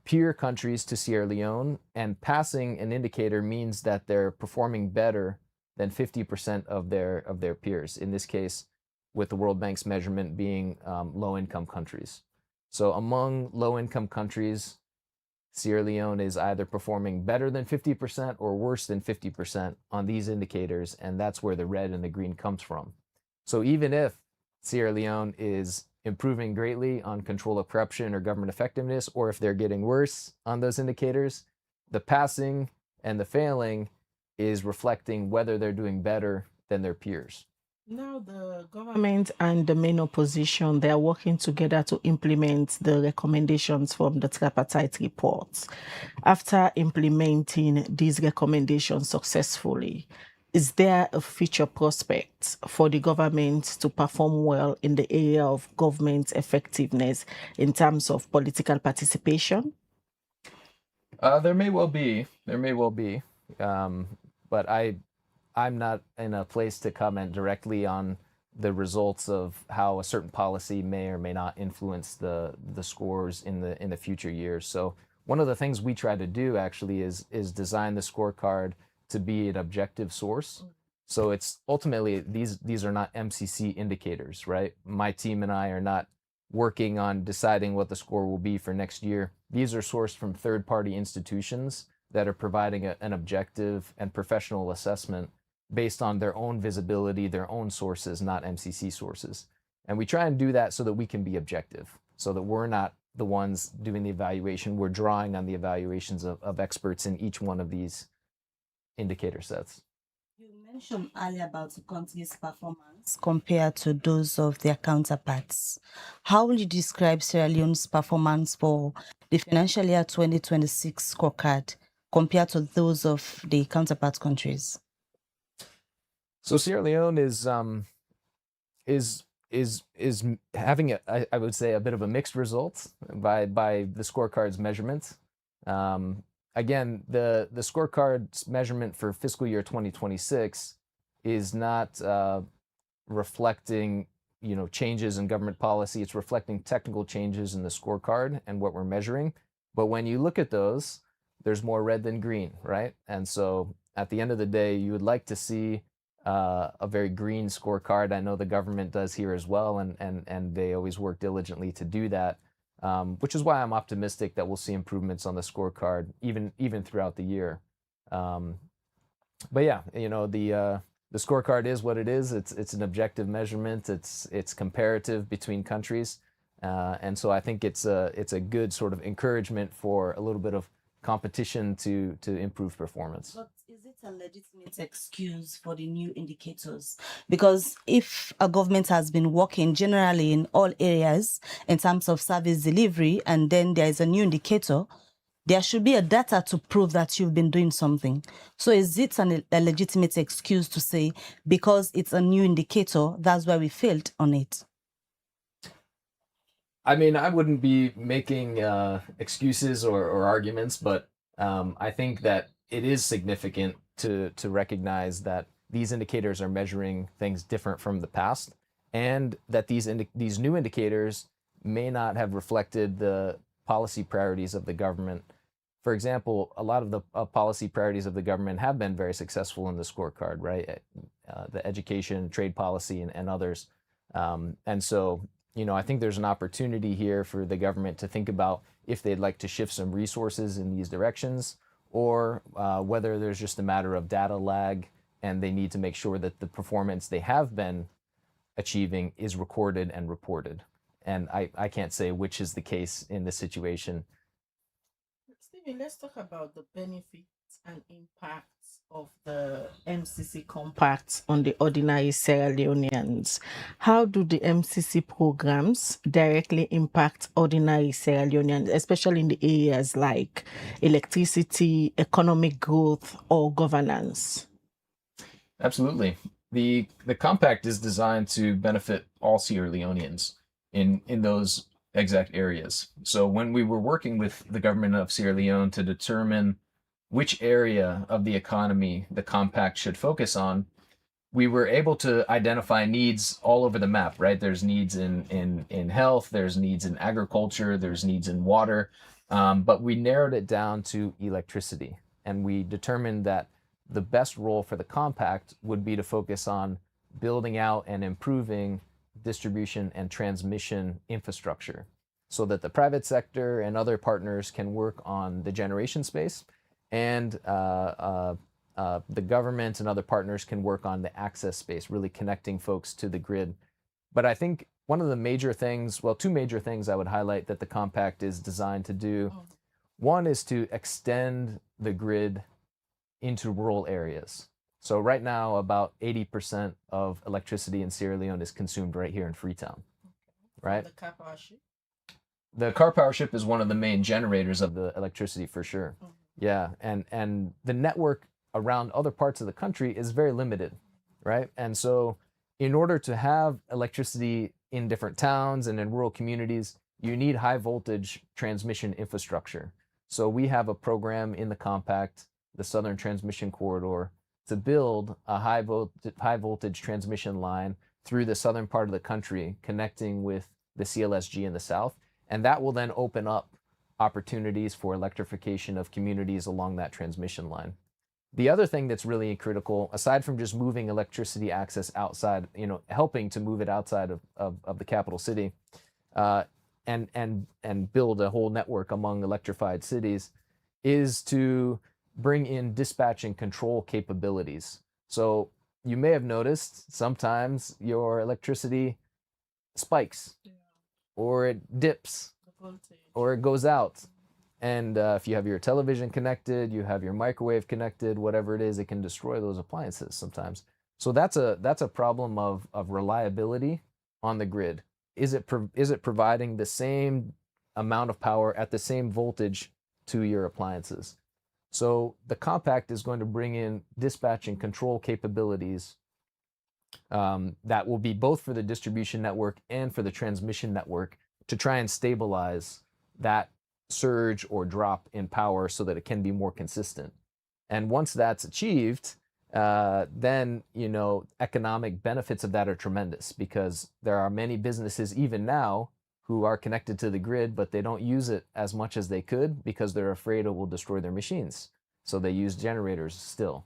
peer countries to Sierra Leone, and passing an indicator means that they're performing better than 50% of their peers. In this case, with the World Bank's measurement being low-income countries. So among low-income countries, Sierra Leone is either performing better than 50% or worse than 50% on these indicators, and that's where the red and the green comes from. So even if Sierra Leone is improving greatly on control of corruption or government effectiveness, or if they're getting worse on those indicators, the passing and the failing is reflecting whether they're doing better than their peers. Now the government and the main opposition, they are working together to implement the recommendations from the tripartite reports. After implementing these recommendations successfully, is there a future prospect for the government to perform well in the area of government effectiveness in terms of political participation? There may well be. But I'm not in a place to comment directly on the results of how a certain policy may or may not influence the scores in the future years. So one of the things we try to do actually is design the scorecard to be an objective source. So it's ultimately, these are not MCC indicators, right? My team and I are not working on deciding what the score will be for next year. These are sourced from third-party institutions that are providing an objective and professional assessment based on their own visibility, their own sources, not MCC sources. And we try and do that so that we can be objective, so that we're not the ones doing the evaluation. We're drawing on the evaluations of experts in each one of these indicator sets. You mentioned earlier about the country's performance compared to those of their counterparts. How will you describe Sierra Leone's performance for the financial year 2026 scorecard compared to those of the counterpart countries? So Sierra Leone is having I would say a bit of a mixed result by the scorecard's measurement. Again, the scorecard's measurement for fiscal year 2026 is not reflecting changes in government policy. It's reflecting technical changes in the scorecard and what we're measuring. But when you look at those, there's more red than green, right? And so at the end of the day, you would like to see a very green scorecard. I know the government does here as well, and they always work diligently to do that, which is why I'm optimistic that we'll see improvements on the scorecard even throughout the year. But yeah, the scorecard is what it is. It's an objective measurement. It's comparative between countries, and so I think it's a good sort of encouragement for a little bit of competition to improve performance. But is it a legitimate excuse for the new indicators? Because if a government has been working generally in all areas in terms of service delivery, and then there is a new indicator, there should be a data to prove that you've been doing something. So is it a legitimate excuse to say, because it's a new indicator, that's why we failed on it? I mean, I wouldn't be making excuses or arguments, but I think that it is significant to recognize that these indicators are measuring things different from the past, and that these new indicators may not have reflected the policy priorities of the government. For example, a lot of the policy priorities of the government have been very successful in the scorecard, right? The education, trade policy, and others. And so, I think there's an opportunity here for the government to think about if they'd like to shift some resources in these directions, or whether there's just a matter of data lag and they need to make sure that the performance they have been achieving is recorded and reported. And I can't say which is the case in this situation. Steven, let's talk about the benefits and impacts of the MCC compacts on the ordinary Sierra Leoneans. How do the MCC programs directly impact ordinary Sierra Leoneans, especially in the areas like electricity, economic growth, or governance? Absolutely. The compact is designed to benefit all Sierra Leoneans in those exact areas. So when we were working with the government of Sierra Leone to determine which area of the economy the compact should focus on, we were able to identify needs all over the map, right? There's needs in health, there's needs in agriculture, there's needs in water, but we narrowed it down to electricity. And we determined that the best role for the compact would be to focus on building out and improving distribution and transmission infrastructure so that the private sector and other partners can work on the generation space, and the government and other partners can work on the access space, really connecting folks to the grid. But I think one of the major things, well, two major things I would highlight that the compact is designed to do. One is to extend the grid into rural areas. So right now, about 80% of electricity in Sierra Leone is consumed right here in Freetown, right? The car power ship? The car power ship is one of the main generators of the electricity for sure. Yeah, and the network around other parts of the country is very limited, right? And so in order to have electricity in different towns and in rural communities, you need high voltage transmission infrastructure. So we have a program in the compact, the Southern Transmission Corridor, to build a high voltage transmission line through the southern part of the country, connecting with the CLSG in the south. And that will then open up opportunities for electrification of communities along that transmission line. The other thing that's really critical, aside from just moving electricity access outside, helping to move it outside of the capital city, and build a whole network among electrified cities, is to bring in dispatch and control capabilities. So you may have noticed sometimes your electricity spikes, or it dips, or it goes out. And if you have your television connected, you have your microwave connected, whatever it is, it can destroy those appliances sometimes. So that's a problem of reliability on the grid. Is it providing the same amount of power at the same voltage to your appliances? So the compact is going to bring in dispatch and control capabilities that will be both for the distribution network and for the transmission network to try and stabilize that surge or drop in power so that it can be more consistent. And once that's achieved, then economic benefits of that are tremendous, because there are many businesses even now who are connected to the grid, but they don't use it as much as they could because they're afraid it will destroy their machines. So they use generators still.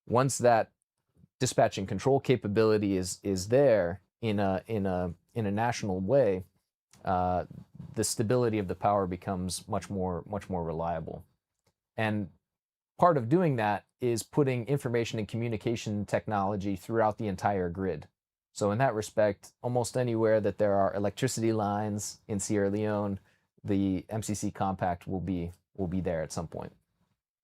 Once that dispatch and control capability is there in a national way, the stability of the power becomes much more reliable. And part of doing that is putting information and communication technology throughout the entire grid. So in that respect, almost anywhere that there are electricity lines in Sierra Leone, the MCC compact will be there at some point.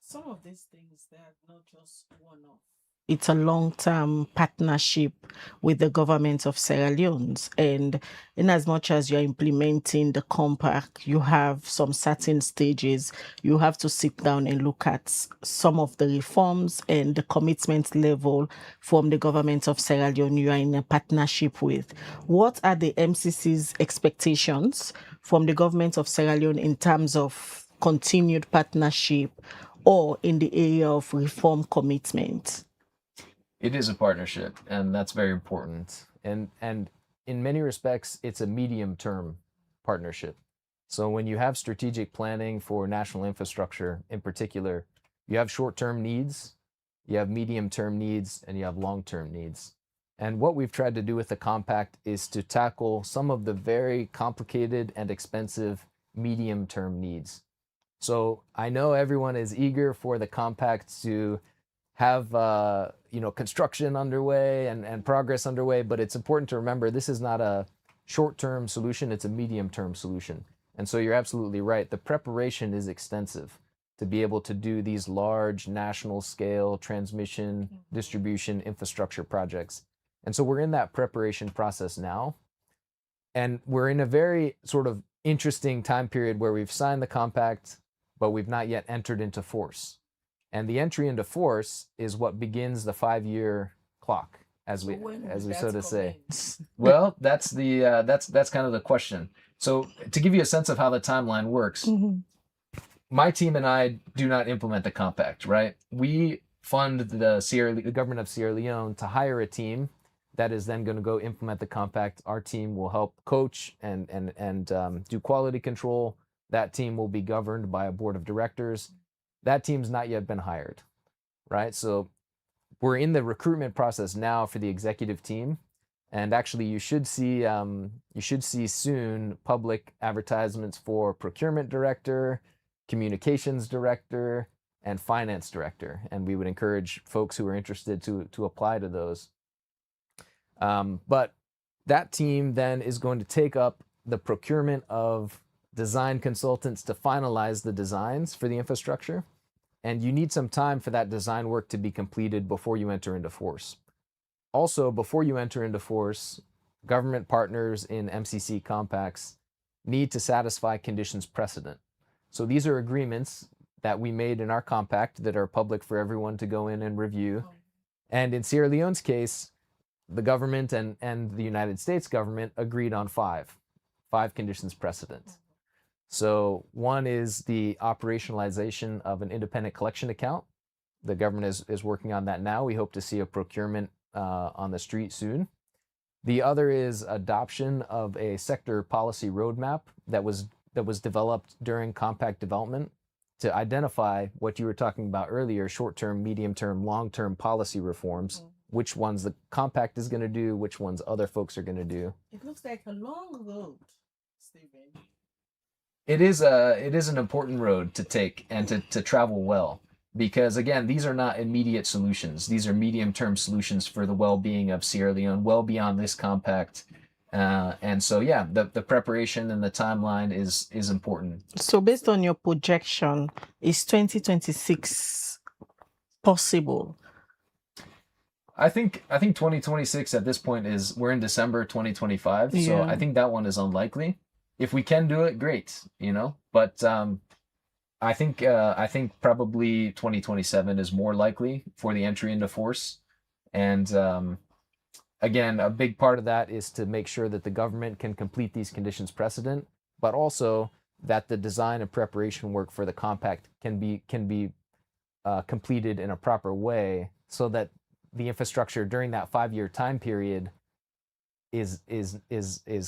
Some of these things, they are not just one-off. It's a long-term partnership with the government of Sierra Leone. And in as much as you're implementing the compact, you have some certain stages. You have to sit down and look at some of the reforms and the commitment level from the government of Sierra Leone you are in a partnership with. What are the MCC's expectations from the government of Sierra Leone in terms of continued partnership or in the area of reform commitment? It is a partnership, and that's very important. And in many respects, it's a medium-term partnership. So when you have strategic planning for national infrastructure in particular, you have short-term needs, you have medium-term needs, and you have long-term needs. And what we've tried to do with the compact is to tackle some of the very complicated and expensive medium-term needs. So I know everyone is eager for the compact to have construction underway and progress underway, but it's important to remember this is not a short-term solution, it's a medium-term solution. And so you're absolutely right. The preparation is extensive to be able to do these large national scale transmission, distribution, infrastructure projects. And so we're in that preparation process now. And we're in a very sort of interesting time period where we've signed the compact, but we've not yet entered into force. And the entry into force is what begins the 5-year clock, as we so to say. Well, that's kind of the question. So to give you a sense of how the timeline works, my team and I do not implement the compact, right? We fund the government of Sierra Leone to hire a team that is then going to go implement the compact. Our team will help coach and do quality control. That team will be governed by a board of directors. That team's not yet been hired, right? So we're in the recruitment process now for the executive team, and actually you should see soon public advertisements for procurement director, communications director, and finance director, and we would encourage folks who are interested to apply to those. But that team then is going to take up the procurement of design consultants to finalize the designs for the infrastructure. And you need some time for that design work to be completed before you enter into force. Also, before you enter into force, government partners in MCC compacts need to satisfy conditions precedent. So these are agreements that we made in our compact that are public for everyone to go in and review. And in Sierra Leone's case, the government and the United States government agreed on five conditions precedent. So one is the operationalization of an independent collection account. The government is working on that now. We hope to see a procurement on the street soon. The other is adoption of a sector policy roadmap that was developed during compact development to identify what you were talking about earlier, short-term, medium-term, long-term policy reforms, which ones the compact is going to do, which ones other folks are going to do. It looks like a long road, Steven. It is an important road to take and to travel well, because again, these are not immediate solutions. These are medium-term solutions for the well-being of Sierra Leone, well beyond this compact. And so, yeah, the preparation and the timeline is important. So based on your projection, is 2026 possible? I think 2026 at this point we're in December 2025, so Yeah. I think that one is unlikely. If we can do it, great, But I think probably 2027 is more likely for the entry into force, and again, a big part of that is to make sure that the government can complete these conditions precedent, but also that the design and preparation work for the compact can be completed in a proper way, so that the infrastructure during that 5-year time period is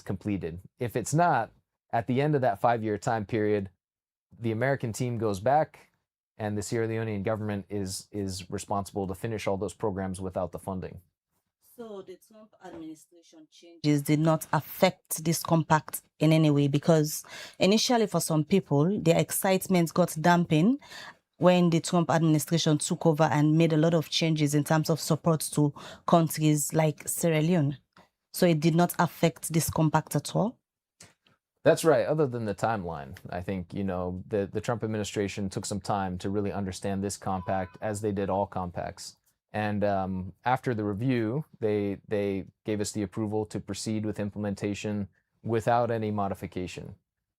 completed. If it's not, at the end of that 5-year time period, the American team goes back, and the Sierra Leonean government is responsible to finish all those programs without the funding. So the Trump administration changes did not affect this compact in any way, because initially for some people, their excitement got dampened when the Trump administration took over and made a lot of changes in terms of support to countries like Sierra Leone. So it did not affect this compact at all. That's right. Other than the timeline, I think, the Trump administration took some time to really understand this compact, as they did all compacts. And after the review, they gave us the approval to proceed with implementation without any modification.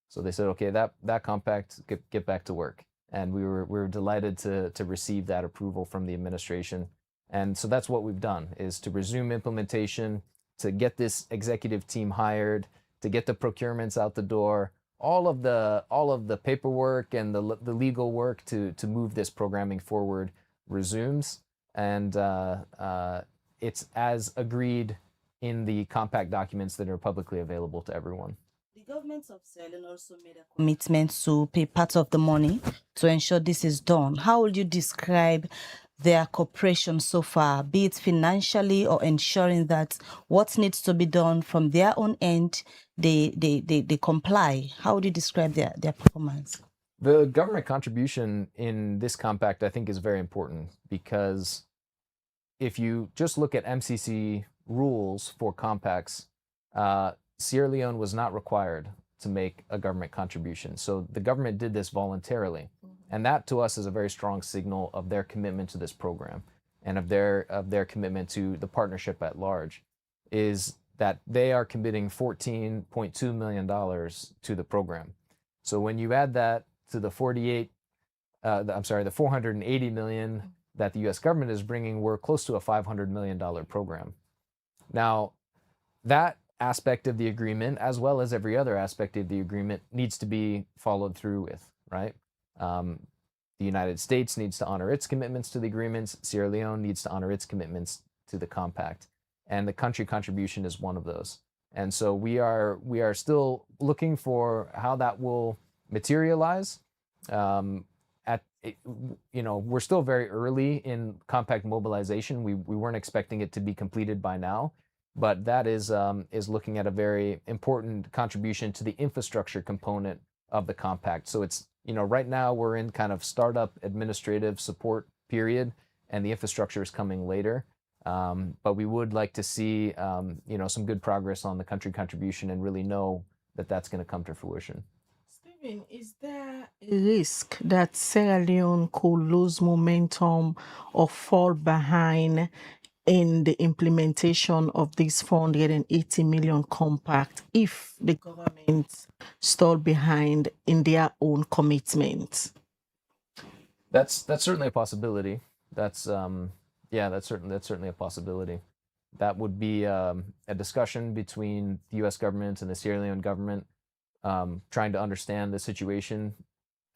So they said, okay, that compact, get back to work. And we were delighted to receive that approval from the administration. And so that's what we've done, is to resume implementation, to get this executive team hired, to get the procurements out the door, all of the paperwork and the legal work to move this programming forward resumes. And it's as agreed in the compact documents that are publicly available to everyone. The government of Sierra Leone also made a commitment to pay part of the money to ensure this is done. How would you describe their cooperation so far, be it financially or ensuring that what needs to be done from their own end, they comply? How would you describe their performance? The government contribution in this compact, I think, is very important, because if you just look at MCC rules for compacts, Sierra Leone was not required to make a government contribution. So the government did this voluntarily. And that to us is a very strong signal of their commitment to this program and of their commitment to the partnership at large, is that they are committing $14.2 million to the program. So when you add that to the 480 million that the US government is bringing, we're close to a $500 million program. Now, that aspect of the agreement, as well as every other aspect of the agreement, needs to be followed through with, right? The United States needs to honor its commitments to the agreements. Sierra Leone needs to honor its commitments to the compact. And the country contribution is one of those. And so we are still looking for how that will materialize. We're still very early in compact mobilization. We weren't expecting it to be completed by now, but that is looking at a very important contribution to the infrastructure component of the compact. So it's, right now we're in kind of startup administrative support period, and the infrastructure is coming later. But we would like to see, some good progress on the country contribution and really know that that's going to come to fruition. Steven, is there a risk that Sierra Leone could lose momentum or fall behind in the implementation of this 480 million compact if the government stall behind in their own commitments? That's certainly a possibility. That's certainly a possibility. That would be a discussion between the U.S. government and the Sierra Leone government, trying to understand the situation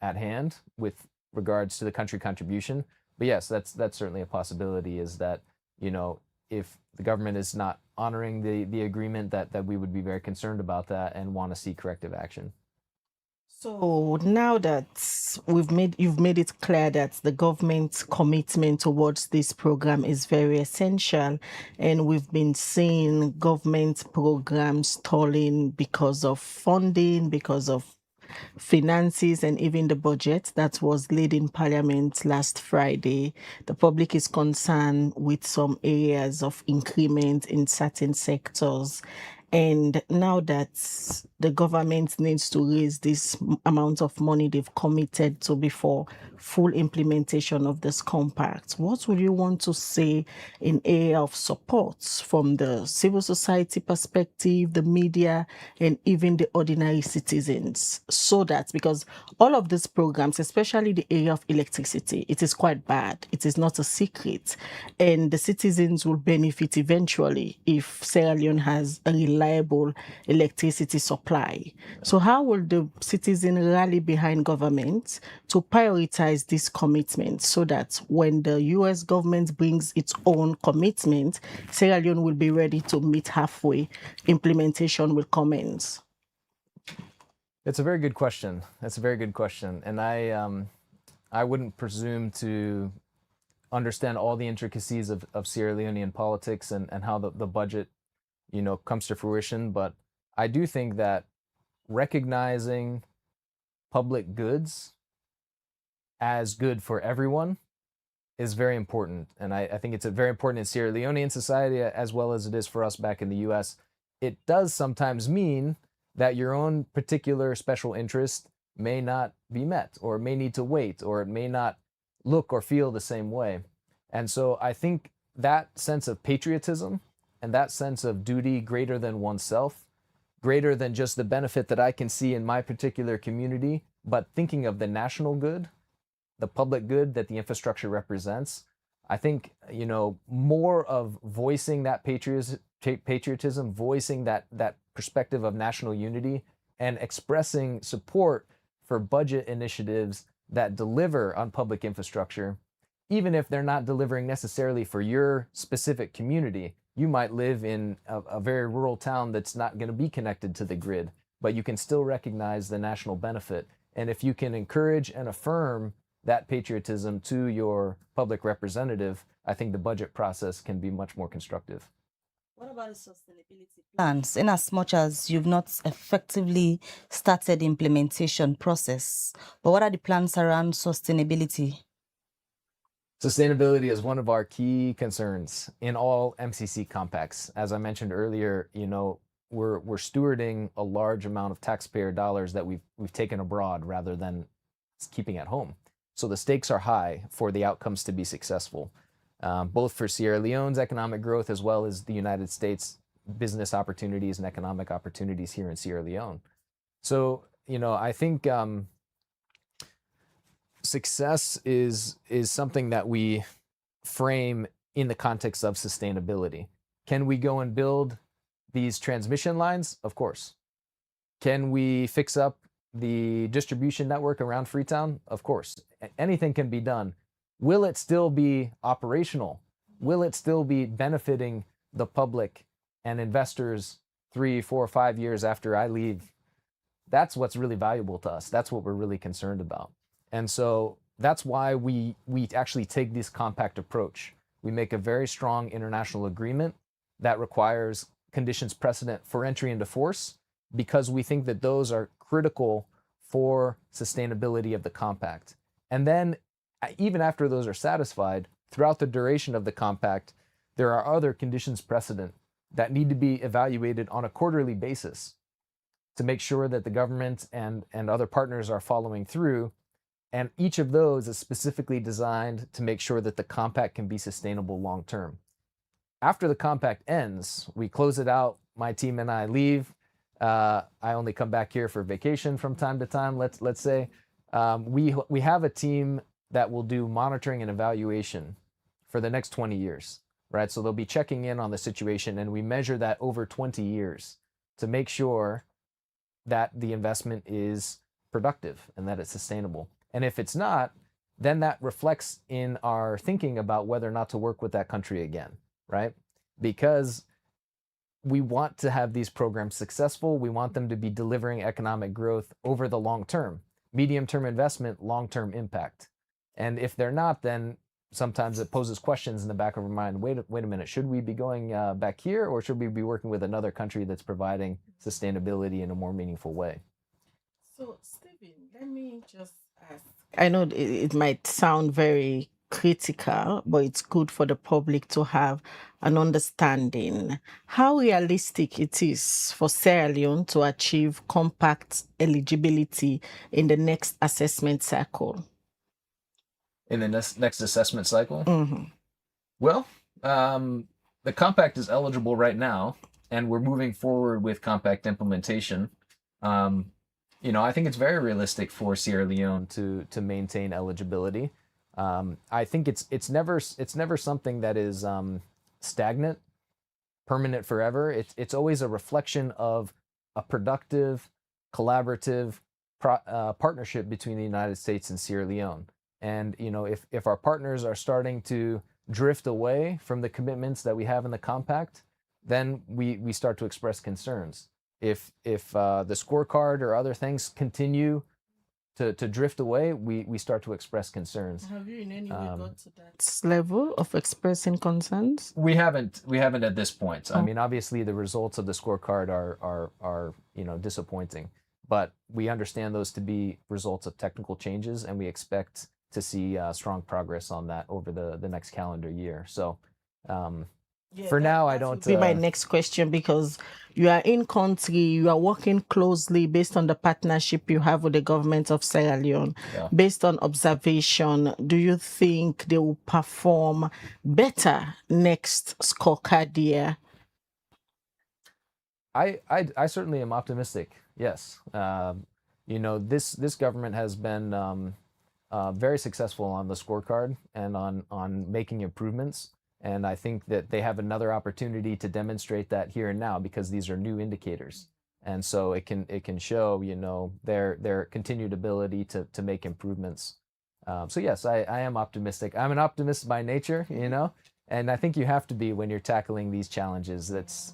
at hand with regards to the country contribution. But yes, that's certainly a possibility, is that, if the government is not honoring the agreement, that we would be very concerned about that and want to see corrective action. So now that you've made it clear that the government's commitment towards this program is very essential, and we've been seeing government programs stalling because of funding, because of finances, and even the budget that was laid in Parliament last Friday. The public is concerned with some areas of increment in certain sectors. And now that the government needs to raise this amount of money they've committed to before full implementation of this compact, what would you want to say in area of support from the civil society perspective, the media, and even the ordinary citizens? So that, because all of these programs, especially the area of electricity, it is quite bad. It is not a secret. And the citizens will benefit eventually if Sierra Leone has a reliable electricity supply. So how will the citizen rally behind government to prioritize this commitment so that when the US government brings its own commitment, Sierra Leone will be ready to meet halfway, implementation will commence? It's a very good question. That's a very good question. And I wouldn't presume to understand all the intricacies of Sierra Leonean politics and how the budget, comes to fruition. But I do think that recognizing public goods as good for everyone is very important. And I think it's very important in Sierra Leonean society as well as it is for us back in the US. It does sometimes mean that your own particular special interest may not be met, or may need to wait, or it may not look or feel the same way. And so I think that sense of patriotism and that sense of duty greater than oneself, greater than just the benefit that I can see in my particular community, but thinking of the national good, the public good that the infrastructure represents, I think, more of voicing that patriotism, voicing that perspective of national unity, and expressing support for budget initiatives that deliver on public infrastructure, even if they're not delivering necessarily for your specific community. You might live in a very rural town that's not going to be connected to the grid, but you can still recognize the national benefit. And if you can encourage and affirm that patriotism to your public representative, I think the budget process can be much more constructive. What about the sustainability plans? In as much as you've not effectively started the implementation process, but what are the plans around sustainability? Sustainability is one of our key concerns in all MCC compacts. As I mentioned earlier, we're stewarding a large amount of taxpayer dollars that we've taken abroad rather than keeping at home. So the stakes are high for the outcomes to be successful, both for Sierra Leone's economic growth as well as the United States business opportunities and economic opportunities here in Sierra Leone. So, I think success is something that we frame in the context of sustainability. Can we go and build these transmission lines? Of course. Can we fix up the distribution network around Freetown? Of course. Anything can be done. Will it still be operational? Will it still be benefiting the public and investors 3, 4, 5 years after I leave? That's what's really valuable to us. That's what we're really concerned about. And so that's why we actually take this compact approach. We make a very strong international agreement that requires conditions precedent for entry into force, because we think that those are critical for sustainability of the compact. And then even after those are satisfied, throughout the duration of the compact, there are other conditions precedent that need to be evaluated on a quarterly basis to make sure that the government and other partners are following through. And each of those is specifically designed to make sure that the compact can be sustainable long term. After the compact ends, we close it out. My team and I leave. I only come back here for vacation from time to time. Let's say we have a team that will do monitoring and evaluation for the next 20 years, right? So they'll be checking in on the situation, and we measure that over 20 years to make sure that the investment is productive and that it's sustainable. And if it's not, then that reflects in our thinking about whether or not to work with that country again, right? Because we want to have these programs successful. We want them to be delivering economic growth over the long term, medium-term investment, long-term impact. And if they're not, then sometimes it poses questions in the back of our mind. Wait a minute, should we be going back here, or should we be working with another country that's providing sustainability in a more meaningful way? So, Stephen, let me just ask. I know it might sound very critical, but it's good for the public to have an understanding how realistic it is for Sierra Leone to achieve compact eligibility in the next assessment cycle. In the next assessment cycle? Mm-hmm. Well, the compact is eligible right now, and we're moving forward with compact implementation. I think it's very realistic for Sierra Leone to maintain eligibility. I think it's never something that is stagnant, permanent forever. It's always a reflection of a productive, collaborative partnership between the United States and Sierra Leone. And if our partners are starting to drift away from the commitments that we have in the compact, then we start to express concerns. If the scorecard or other things continue to drift away, we start to express concerns. Have you in any way got to that level of expressing concerns? We haven't at this point. I mean, obviously the results of the scorecard are disappointing, but we understand those to be results of technical changes, and we expect to see strong progress on that over the next calendar year. So for now, I don't. Be my next question, because you are in country, you are working closely based on the partnership you have with the government of Sierra Leone. Yeah. Based on observation, do you think they will perform better next scorecard year? I certainly am optimistic. Yes, this government has been very successful on the scorecard and on making improvements. And I think that they have another opportunity to demonstrate that here and now, because these are new indicators. And so it can show, their continued ability to make improvements. So yes, I am optimistic. I'm an optimist by nature, and I think you have to be when you're tackling these challenges. That's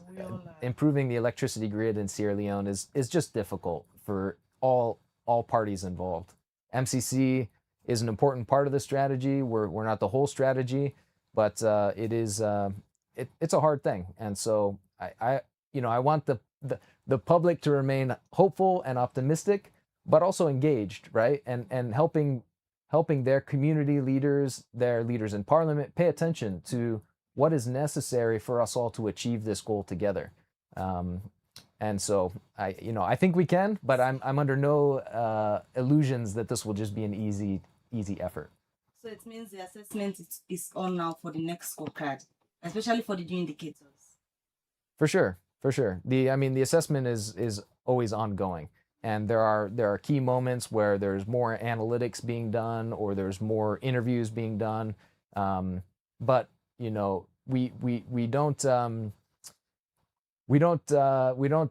improving the electricity grid in Sierra Leone is just difficult for all parties involved. MCC is an important part of the strategy. We're not the whole strategy, but it is it's a hard thing. And so I want the public to remain hopeful and optimistic, but also engaged, right? And helping their community leaders, their leaders in parliament, pay attention to what is necessary for us all to achieve this goal together. And so I think we can, but I'm under no illusions that this will just be an easy effort. So it means the assessment is on now for the next scorecard, especially for the new indicators. For sure. The assessment is always ongoing, and there are key moments where there's more analytics being done or there's more interviews being done. But we don't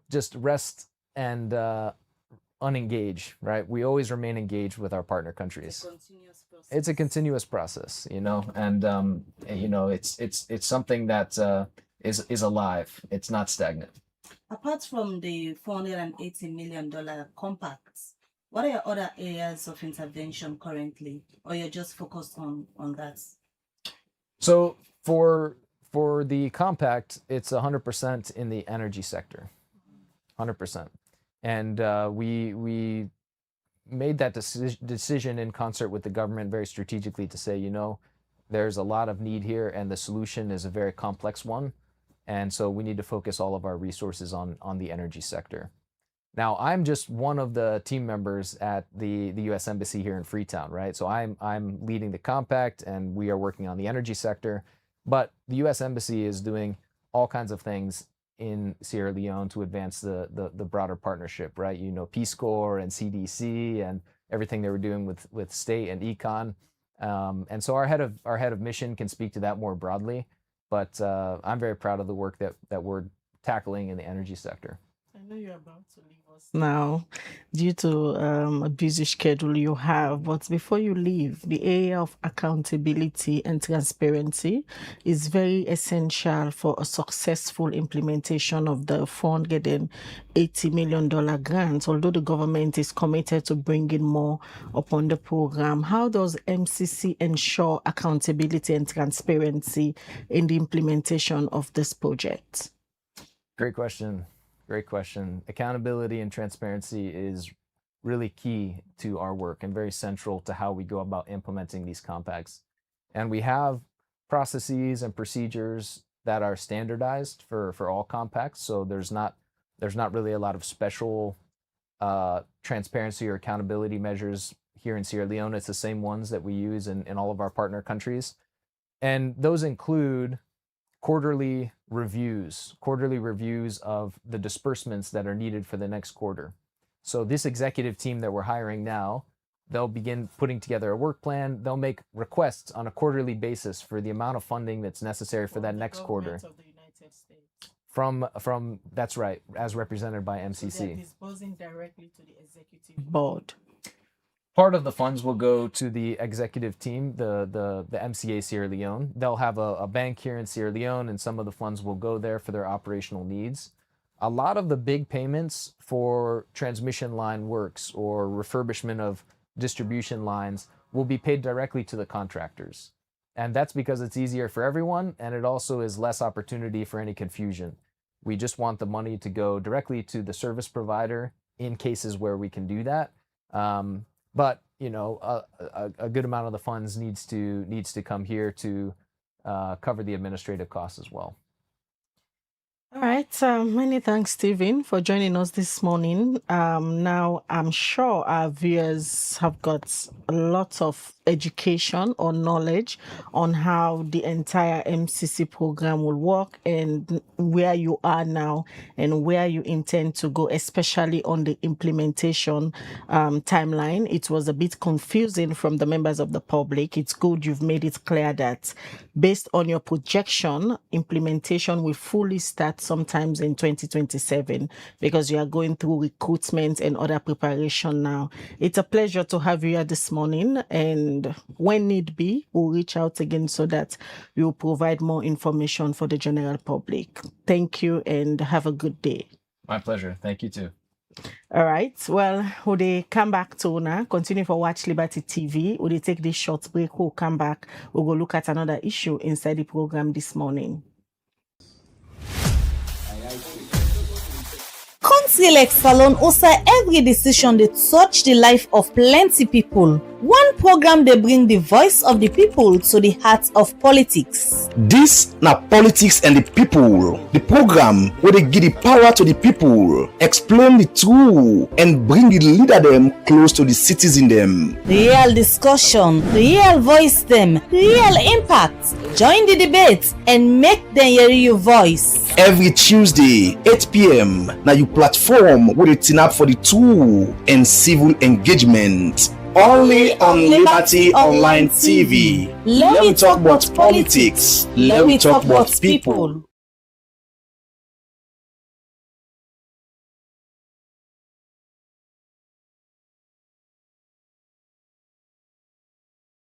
just rest and unengage, right? We always remain engaged with our partner countries. It's a continuous process, and it's something that is alive. It's not stagnant. Apart from the $480 million compacts, what are your other areas of intervention currently, or you're just focused on that? So for the compact, it's 100% in the energy sector, 100%. And we made that decision in concert with the government very strategically to say, there's a lot of need here, and the solution is a very complex one. And so we need to focus all of our resources on the energy sector. Now, I'm just one of the team members at the U.S. Embassy here in Freetown, right? So I'm leading the compact, and we are working on the energy sector. But the U.S. Embassy is doing all kinds of things in Sierra Leone to advance the broader partnership, right? Peace Corps and CDC and everything they were doing with state and econ. And so our head of mission can speak to that more broadly. But I'm very proud of the work that we're tackling in the energy sector. know you're about to leave us now due to a busy schedule you have, but before you leave, the area of accountability and transparency is very essential for a successful implementation of the $480 million grant. Although the government is committed to bringing more upon the program, how does MCC ensure accountability and transparency in the implementation of this project? Great question. Great question. Accountability and transparency is really key to our work and very central to how we go about implementing these compacts. And we have processes and procedures that are standardized for all compacts. So there's not really a lot of special transparency or accountability measures here in Sierra Leone. It's the same ones that we use in all of our partner countries. And those include quarterly reviews of the disbursements that are needed for the next quarter. So this executive team that we're hiring now, they'll begin putting together a work plan. They'll make requests on a quarterly basis for the amount of funding that's necessary for that next quarter. Of the United States. From that's right, as represented by MCC. So they're disbursing directly to the executive board. Part of the funds will go to the executive team, the MCA Sierra Leone. They'll have a bank here in Sierra Leone, and some of the funds will go there for their operational needs. A lot of the big payments for transmission line works or refurbishment of distribution lines will be paid directly to the contractors. And that's because it's easier for everyone, and it also is less opportunity for any confusion. We just want the money to go directly to the service provider in cases where we can do that. But you know, a good amount of the funds needs to come here to cover the administrative costs as well. All right. Many thanks, Steven, for joining us this morning. Now, I'm sure our viewers have got a lot of education or knowledge on how the entire MCC program will work and where you are now and where you intend to go, especially on the implementation timeline. It was a bit confusing from the members of the public. It's good you've made it clear that based on your projection, implementation will fully start sometimes in 2027 because you are going through recruitment and other preparation now. It's a pleasure to have you here this morning, and when need be, we'll reach out again so that we will provide more information for the general public. Thank you and have a good day. My pleasure. Thank you too. All right. Well, would they come back to now? Continue for Watch Liberty TV. Would they take this short break? We'll come back. We'll go look at another issue inside the program this morning. Council Salon also every decision they touch the life of plenty people. One program they bring the voice of the people to the heart of politics. This na Politics and the People, the program where they give the power to the people, explain the truth, and bring the leader them close to the citizen them. Real discussion, real voice them, real impact. Join the debate and make them hear your voice. Every Tuesday, 8 p.m. Now you platform with a tin up for the tool and civil engagement. Only on Liberty Online TV. Let me talk about politics. Let me talk about people.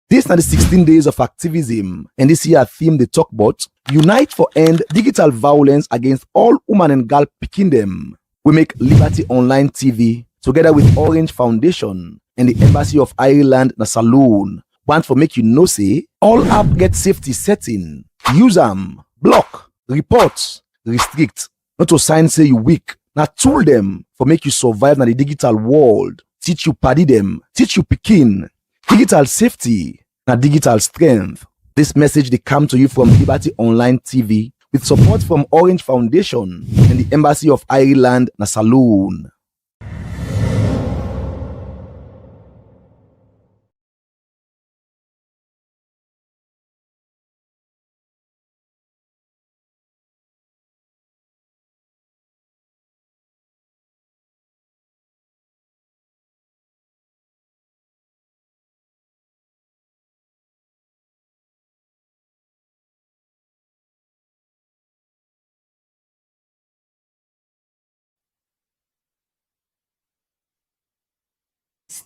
These are the 16 days of activism, and this year theme they talk about Unite for End Digital Violence Against All Women and Girl Picking Them. We make Liberty Online TV together with Orange Foundation and the Embassy of Ireland na Saloon. Want for make you know say all app get safety setting. Use them, block, report, restrict. Not to sign say you weak. Now tool them for make you survive na the digital world. Teach you paddy them, teach you picking. Digital safety, na digital strength. This message they come to you from Liberty Online TV with support from Orange Foundation and the Embassy of Ireland na Saloon.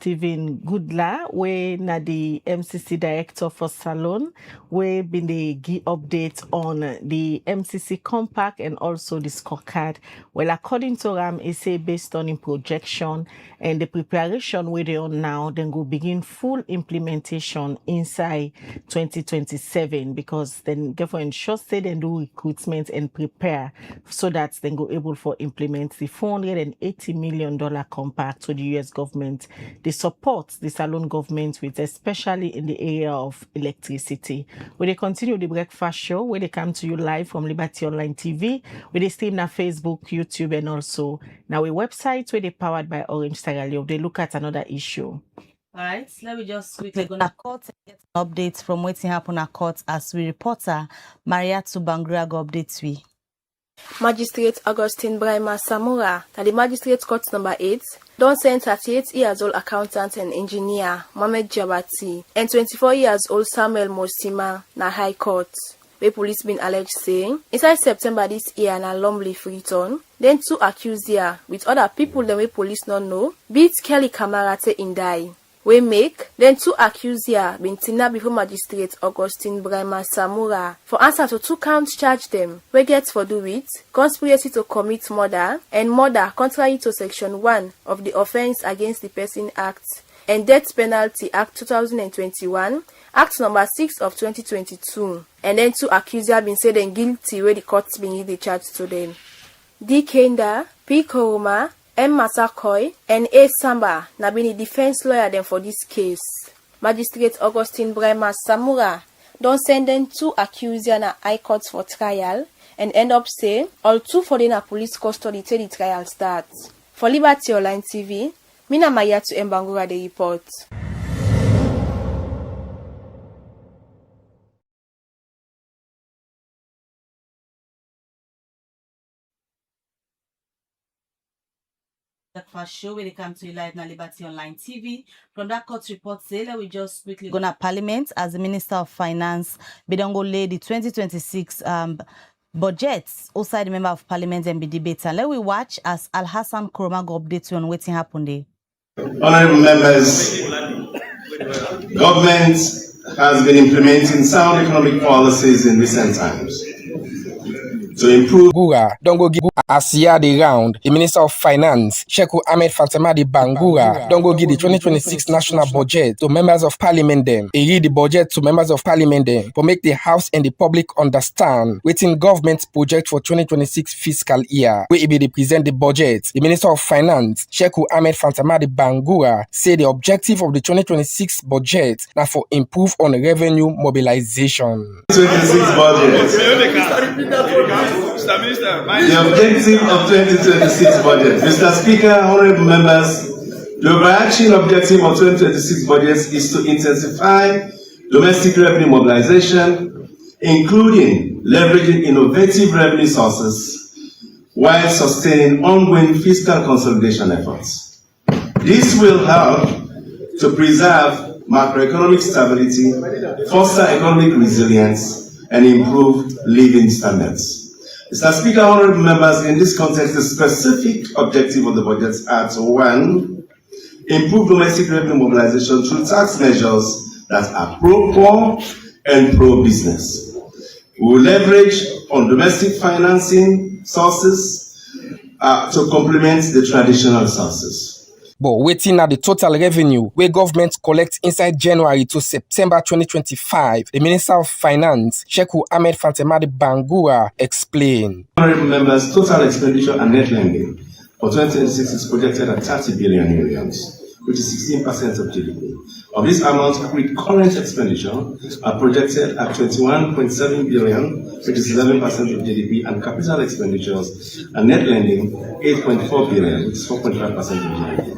Steven Grudda, we na the MCC director for Salon, we been the give update on the MCC compact and also the scorecard. Well, according to Ram, it say based on in projection and the preparation where they on now, then go begin full implementation inside 2027 because then get for ensure say then do recruitment and prepare so that then go able for implement the $480 million compact to the US government. They support the Salon government with especially in the area of electricity. Where they continue the breakfast show where they come to you live from Liberty Online TV, where they stream na Facebook, YouTube, and also now a website where they powered by Orange Sierra Leone. They look at another issue. All right, let me just quickly go to court and get an update from what's happening at court as we reporter Mariatu Bangura go updates we. Magistrate Augustine Brahima Samura, at the Magistrate Court number 8, don't send 38 years old accountant and engineer Mohamed Jabati and 24 years old Samuel Mosima na High Court. Where police been alleged saying, inside September this year na Lomleaf return, then 2 accused here with other people the way police not know, beat Kelly Kamarate in die. We make, then 2 accused here been tina before Magistrate Augustine Brahima Samura for answer to 2 counts charge them. We get for do it, conspiracy to commit murder and murder contrary to section 1 of the Offence Against the Person Act and Death Penalty Act 2021, Act number 6 of 2022. And then 2 accused have been said and guilty where the courts been give the charge to them. D. Kenda, P. Koroma, M. Masakoy, and A. Samba na been the defense lawyer them for this case. Magistrate Augustine Brahima Samura don't send them 2 accused na high court for trial and end up say all 2 for the police custody till the trial starts. For Liberty Online TV, Mina Mayatu Mbangura the report. That first show where they come to you live na Liberty Online TV. From that court report, say we just quickly go to Parliament as the Minister of Finance. We don't go lay the 2026 budgets outside the Member of Parliament and be debate. And let we watch as Al Hassan Kuroma go update you on what's happened there. Honorable members, government has been implementing sound economic policies in recent times to improve. Bangura don't go give Asia the round. The Minister of Finance, Sheku Ahmed Fatemadi Bangura, don't go give the 2026 national budget to members of parliament them. He read the budget to members of parliament them to make the House and the public understand within government's project for 2026 fiscal year. Where he be present the budget. The Minister of Finance, Sheku Ahmed Fatemadi Bangura, say the objective of the 2026 budget now for improve on revenue mobilization. 2026 budget. The objective of 2026 budget. Mr. Speaker, honorable members, the overarching objective of 2026 budget is to intensify domestic revenue mobilization, including leveraging innovative revenue sources while sustaining ongoing fiscal consolidation efforts. This will help to preserve macroeconomic stability, foster economic resilience, and improve living standards. Mr. Speaker, honorable members, in this context, the specific objective of the budget are to 1, improve domestic revenue mobilization through tax measures that are pro-poor and pro-business. We will leverage on domestic financing sources to complement the traditional sources. But waiting at the total revenue where government collects inside January to September 2025, the Minister of Finance, Sheku Ahmed Fatemadi Bangura, explained. Honorable members, total expenditure and net lending for 2026 is projected at 30 billion millions, which is 16% of GDP. Of this amount, recurrent expenditure are projected at 21.7 billion, which is 11% of GDP, and capital expenditures and net lending 8.4 billion, which is 4.5% of GDP.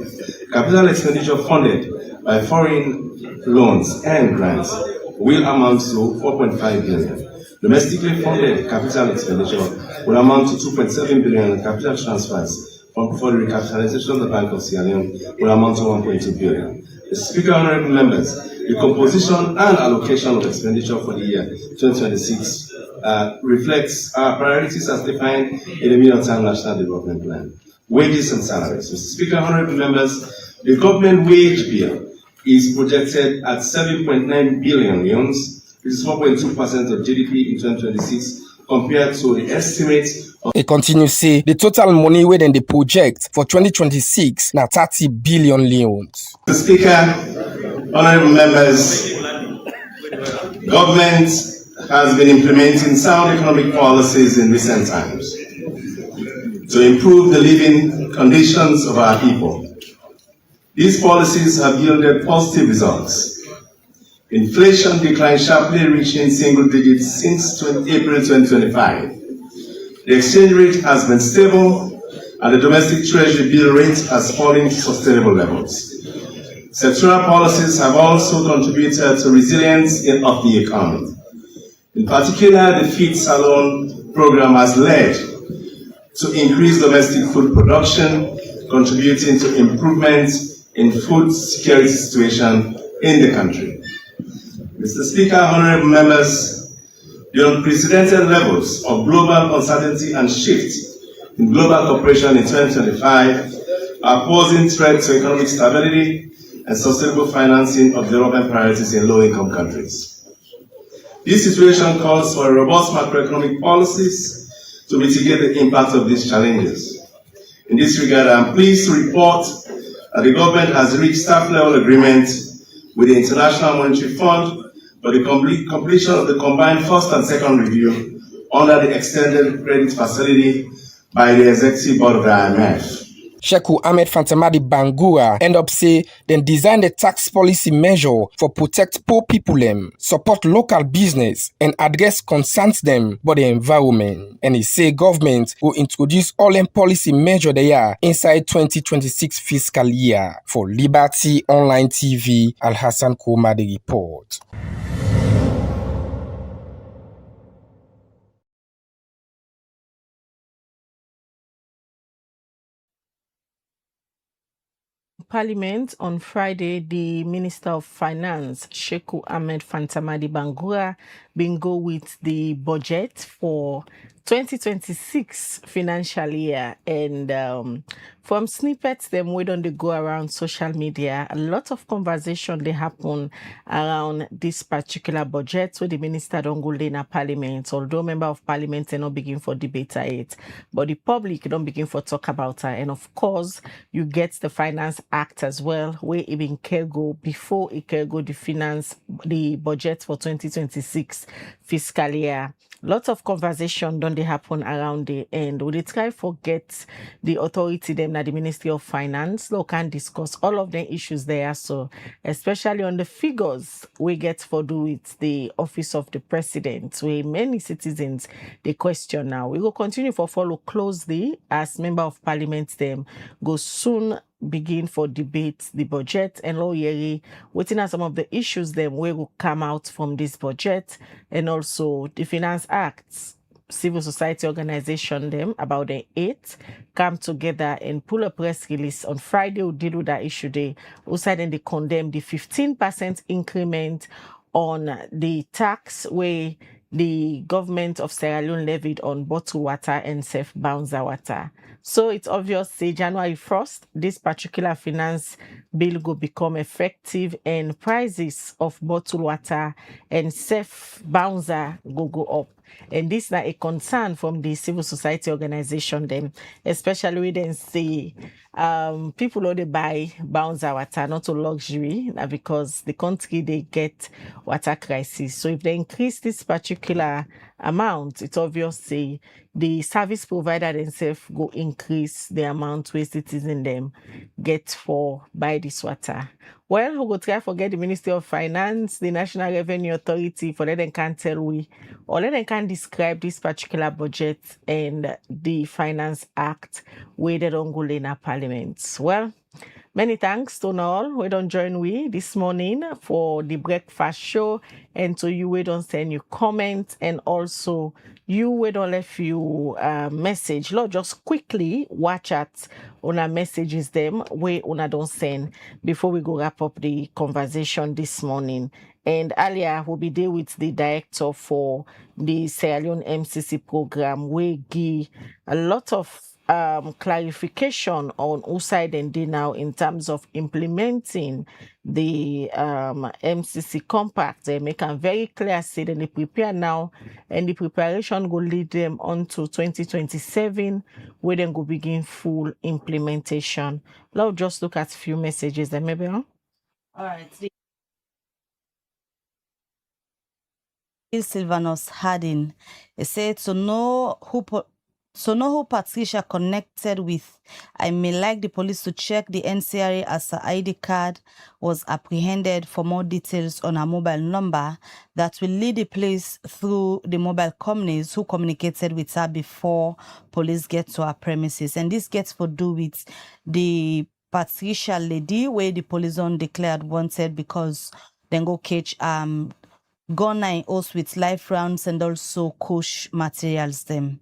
Capital expenditure funded by foreign loans and grants will amount to 4.5 billion. Domestically funded capital expenditure will amount to 2.7 billion, and capital transfers for the recapitalization of the Bank of Sierra Leone will amount to 1.2 billion. Mr. Speaker, honorable members, the composition and allocation of expenditure for the year 2026 reflects our priorities as defined in the Medium-Term National Development Plan. Wages and salaries. Mr. Speaker, honorable members, The government wage bill is projected at 7.9 billion leones, which is 4.2% of GDP in 2026, compared to the estimate of. They continue say the total money within the project for 2026 now 30 billion leones. Mr. Speaker, honorable members, government has been implementing sound economic policies in recent times to improve the living conditions of our people. These policies have yielded positive results. Inflation declined sharply, reaching single digits since April 2025. The exchange rate has been stable, and the domestic treasury bill rate has fallen to sustainable levels. Sectoral policies have also contributed to resilience of the economy. In particular, the Feed Salon program has led to increased domestic food production, contributing to improvements in food security situation in the country. Mr. Speaker, honorable members, the unprecedented levels of global uncertainty and shift in global cooperation in 2025 are posing threats to economic stability and sustainable financing of development priorities in low-income countries. This situation calls for robust macroeconomic policies to mitigate the impact of these challenges. In this regard, I am pleased to report that the government has reached staff-level agreement with the International Monetary Fund for the completion of the combined first and second review under the extended credit facility by the Executive Board of the IMF. Sheku Ahmed Fantamadi Bangura end up say then design the tax policy measure for protect poor people them, support local business and address concerns them about the environment. And he say government will introduce all them policy measure they are inside 2026 fiscal year. For Liberty Online TV, Al Hassan Koumadi report. Parliament on Friday, the Minister of Finance, Sheku Ahmed Fantamadi Bangura, been go with the budget for 2026 financial year. And from snippets, them we don't go around social media, a lot of conversation they happen around this particular budget. So the minister don't go in a parliament, although member of parliament they not begin for debate it, but the public don't begin for talk about her. And of course, you get the Finance Act as well, where even can go before it can go the budget for 2026 fiscal year. Lots of conversation don't they happen around the end. We try forget the authority them at the Ministry of Finance. They can discuss all of the issues there. So especially on the figures we get for do with the office of the president, where many citizens they question now. We will continue for follow closely as member of parliament them go soon begin for debate the budget and lawyery, waiting at some of the issues them where will come out from this budget, and also the Finance Acts. Civil society organization them about the 8 come together and pull a press release on Friday will deal with that issue day. Also then they condemn the 15% increment on the tax where the government of Sierra Leone levied on bottled water and self-bouncer water. So it's obvious, say January 1st, this particular finance bill will become effective and prices of bottled water and self-bouncer go up. And this is not a concern from the civil society organization them, especially when they say people only buy bouncer water, not a luxury, because the country they get water crisis. So if they increase this particular amount, it's obviously the service provider themselves go increase the amount where citizens them get for buy this water. Well, we go try forget the Ministry of Finance, the National Revenue Authority, for that they can tell we, or that they can describe this particular budget and the Finance Act where they don't go in a parliament. Well, many thanks to all we don't join we this morning for the breakfast show, and to you we don't send you comments, and also you we don't left you message. Lord, just quickly watch at on our messages them we una don't send before we go wrap up the conversation this morning. And earlier we'll be there with the director for the Sierra Leone MCC program. We give a lot of clarification on whose side and they now in terms of implementing the MCC compact. They make them very clear, say that they prepare now, and the preparation will lead them on to 2027, where then go begin full implementation. Let's just look at a few messages there, maybe. Huh? All right. Sylvanus Harding, he said, to know who Patricia connected with, I may like the police to check the NCRA as her ID card was apprehended for more details on her mobile number that will lead the police through the mobile companies who communicated with her before police get to her premises. And this gets to do with the Patricia lady where the police on declared wanted because then go catch gunner in house with life rounds and also kush materials them.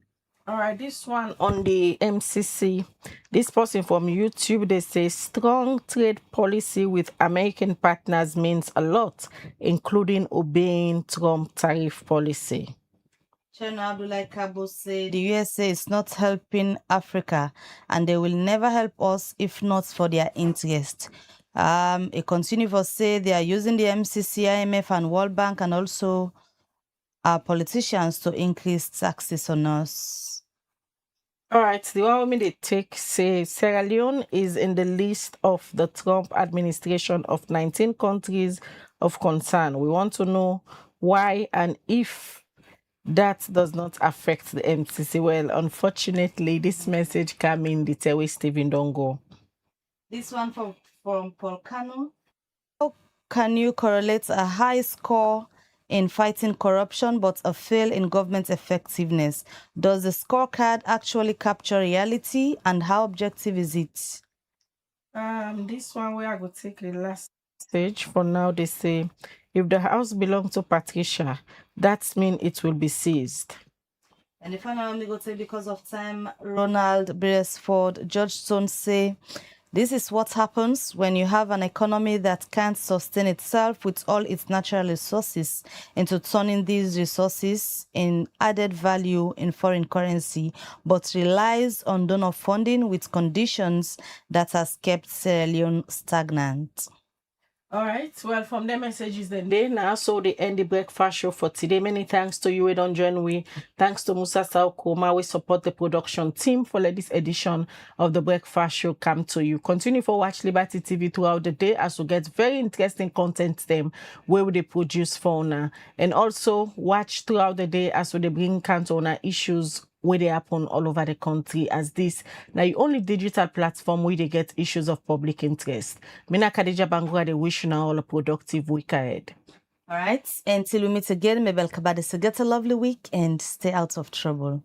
All right, this one on the MCC. This person from YouTube, they say strong trade policy with American partners means a lot, including obeying Trump tariff policy. Chena Abdullah Kabo said the USA is not helping Africa and they will never help us if not for their interest. It continues to say they are using the MCC, IMF, and World Bank and also our politicians to increase taxes on us. All right, the one they take say Sierra Leone is in the list of the Trump administration of 19 countries of concern. We want to know why and if that does not affect the MCC. Well, unfortunately, this message came in the Tewe Steven Dongo. This one from Paul Kanu. How can you correlate a high score in fighting corruption but a fail in government effectiveness? Does the scorecard actually capture reality and how objective is it? This one we are going to take the last stage. For now, they say if the house belongs to Patricia, that means it will be seized. And the final one we go to because of time, Ronald Beresford, George Stone say, this is what happens when you have an economy that can't sustain itself with all its natural resources into turning these resources in added value in foreign currency, but relies on donor funding with conditions that has kept Sierra Leone stagnant. All right. Well, from the messages then they now, so they end the breakfast show for today. Many thanks to you, Edon Join. Thanks to Musa Saukoma. We support the production team for this edition of the breakfast show come to you. Continue for watch Liberty TV throughout the day as we get very interesting content them where they produce for now. And also watch throughout the day as we bring count on issues where they happen all over the country as this. Now, the only digital platform where they get issues of public interest. Mina Khadija Bangura, they wish you all a productive week ahead. All right. Until we meet again, Mabel Kabade, so get a lovely week and stay out of trouble.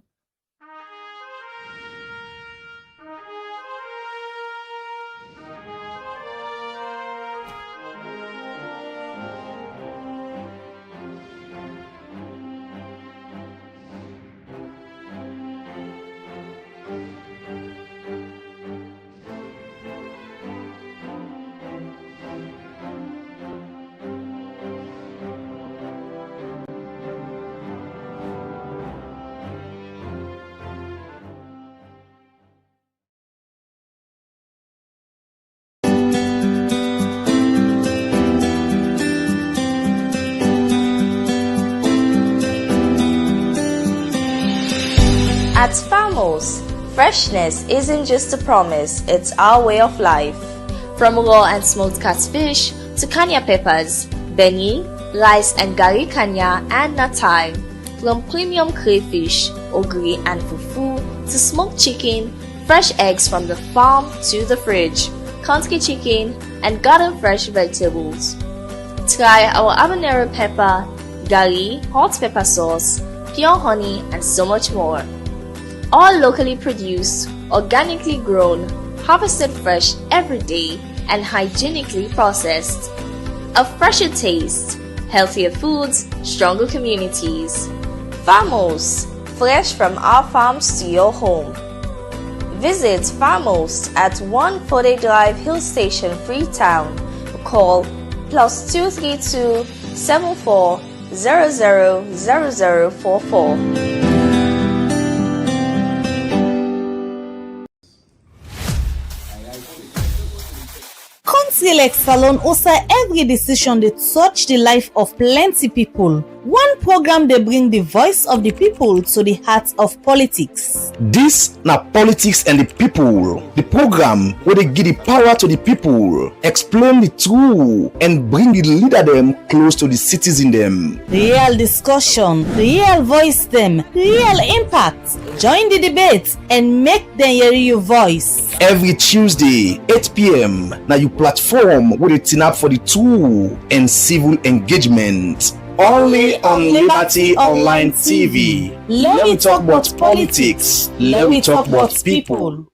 At Farmos, freshness isn't just a promise, it's our way of life. From raw and smoked catfish to kanya peppers, beni, rice and gari kanya and natai. From premium crayfish, ogiri and fufu to smoked chicken, fresh eggs from the farm to the fridge, country chicken and garden fresh vegetables. Try our habanero pepper, gari, hot pepper sauce, pure honey and so much more. All locally produced, organically grown, harvested fresh every day, and hygienically processed. A fresher taste, healthier foods, stronger communities. Farmos, fresh from our farms to your home. Visit Farmos at 140 Drive Hill Station, Freetown. Call +232 74 000044. intellect alone also every decision they touch the life of plenty people. One program they bring the voice of the people to the heart of politics. This na Politics and the People, the program where they give the power to the people, explain the truth, and bring the leader them close to the citizen them. Real discussion, real voice them, real impact. Join the debate and make them hear your voice. Every Tuesday, 8 p.m. Now you platform with a tin up for the truth and civil engagement. Only on Liberty Online TV. Let me talk about politics. Let me talk about people.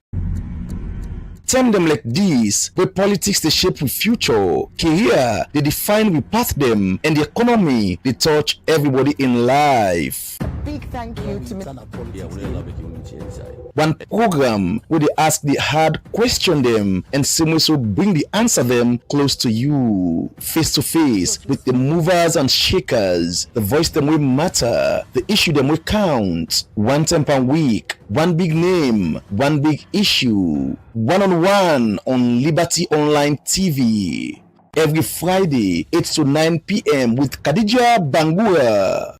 Term them like this, where politics they shape with future, career they define we path them, and the economy they touch everybody in life. Big thank you to One program where they ask the hard question them and so bring the answer them close to you, face to face with the movers and shakers. The voice them will matter, the issue them will count. One time per week, one big name, one big issue. One-on-one on Liberty Online TV. Every Friday, 8 to 9 p.m. with Khadija Bangura.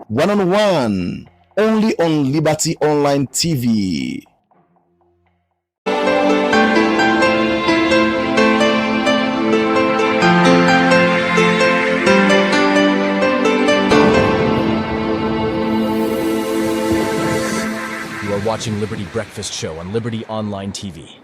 One-on-one, only on Liberty Online TV. You are watching Liberty Breakfast Show on Liberty Online TV.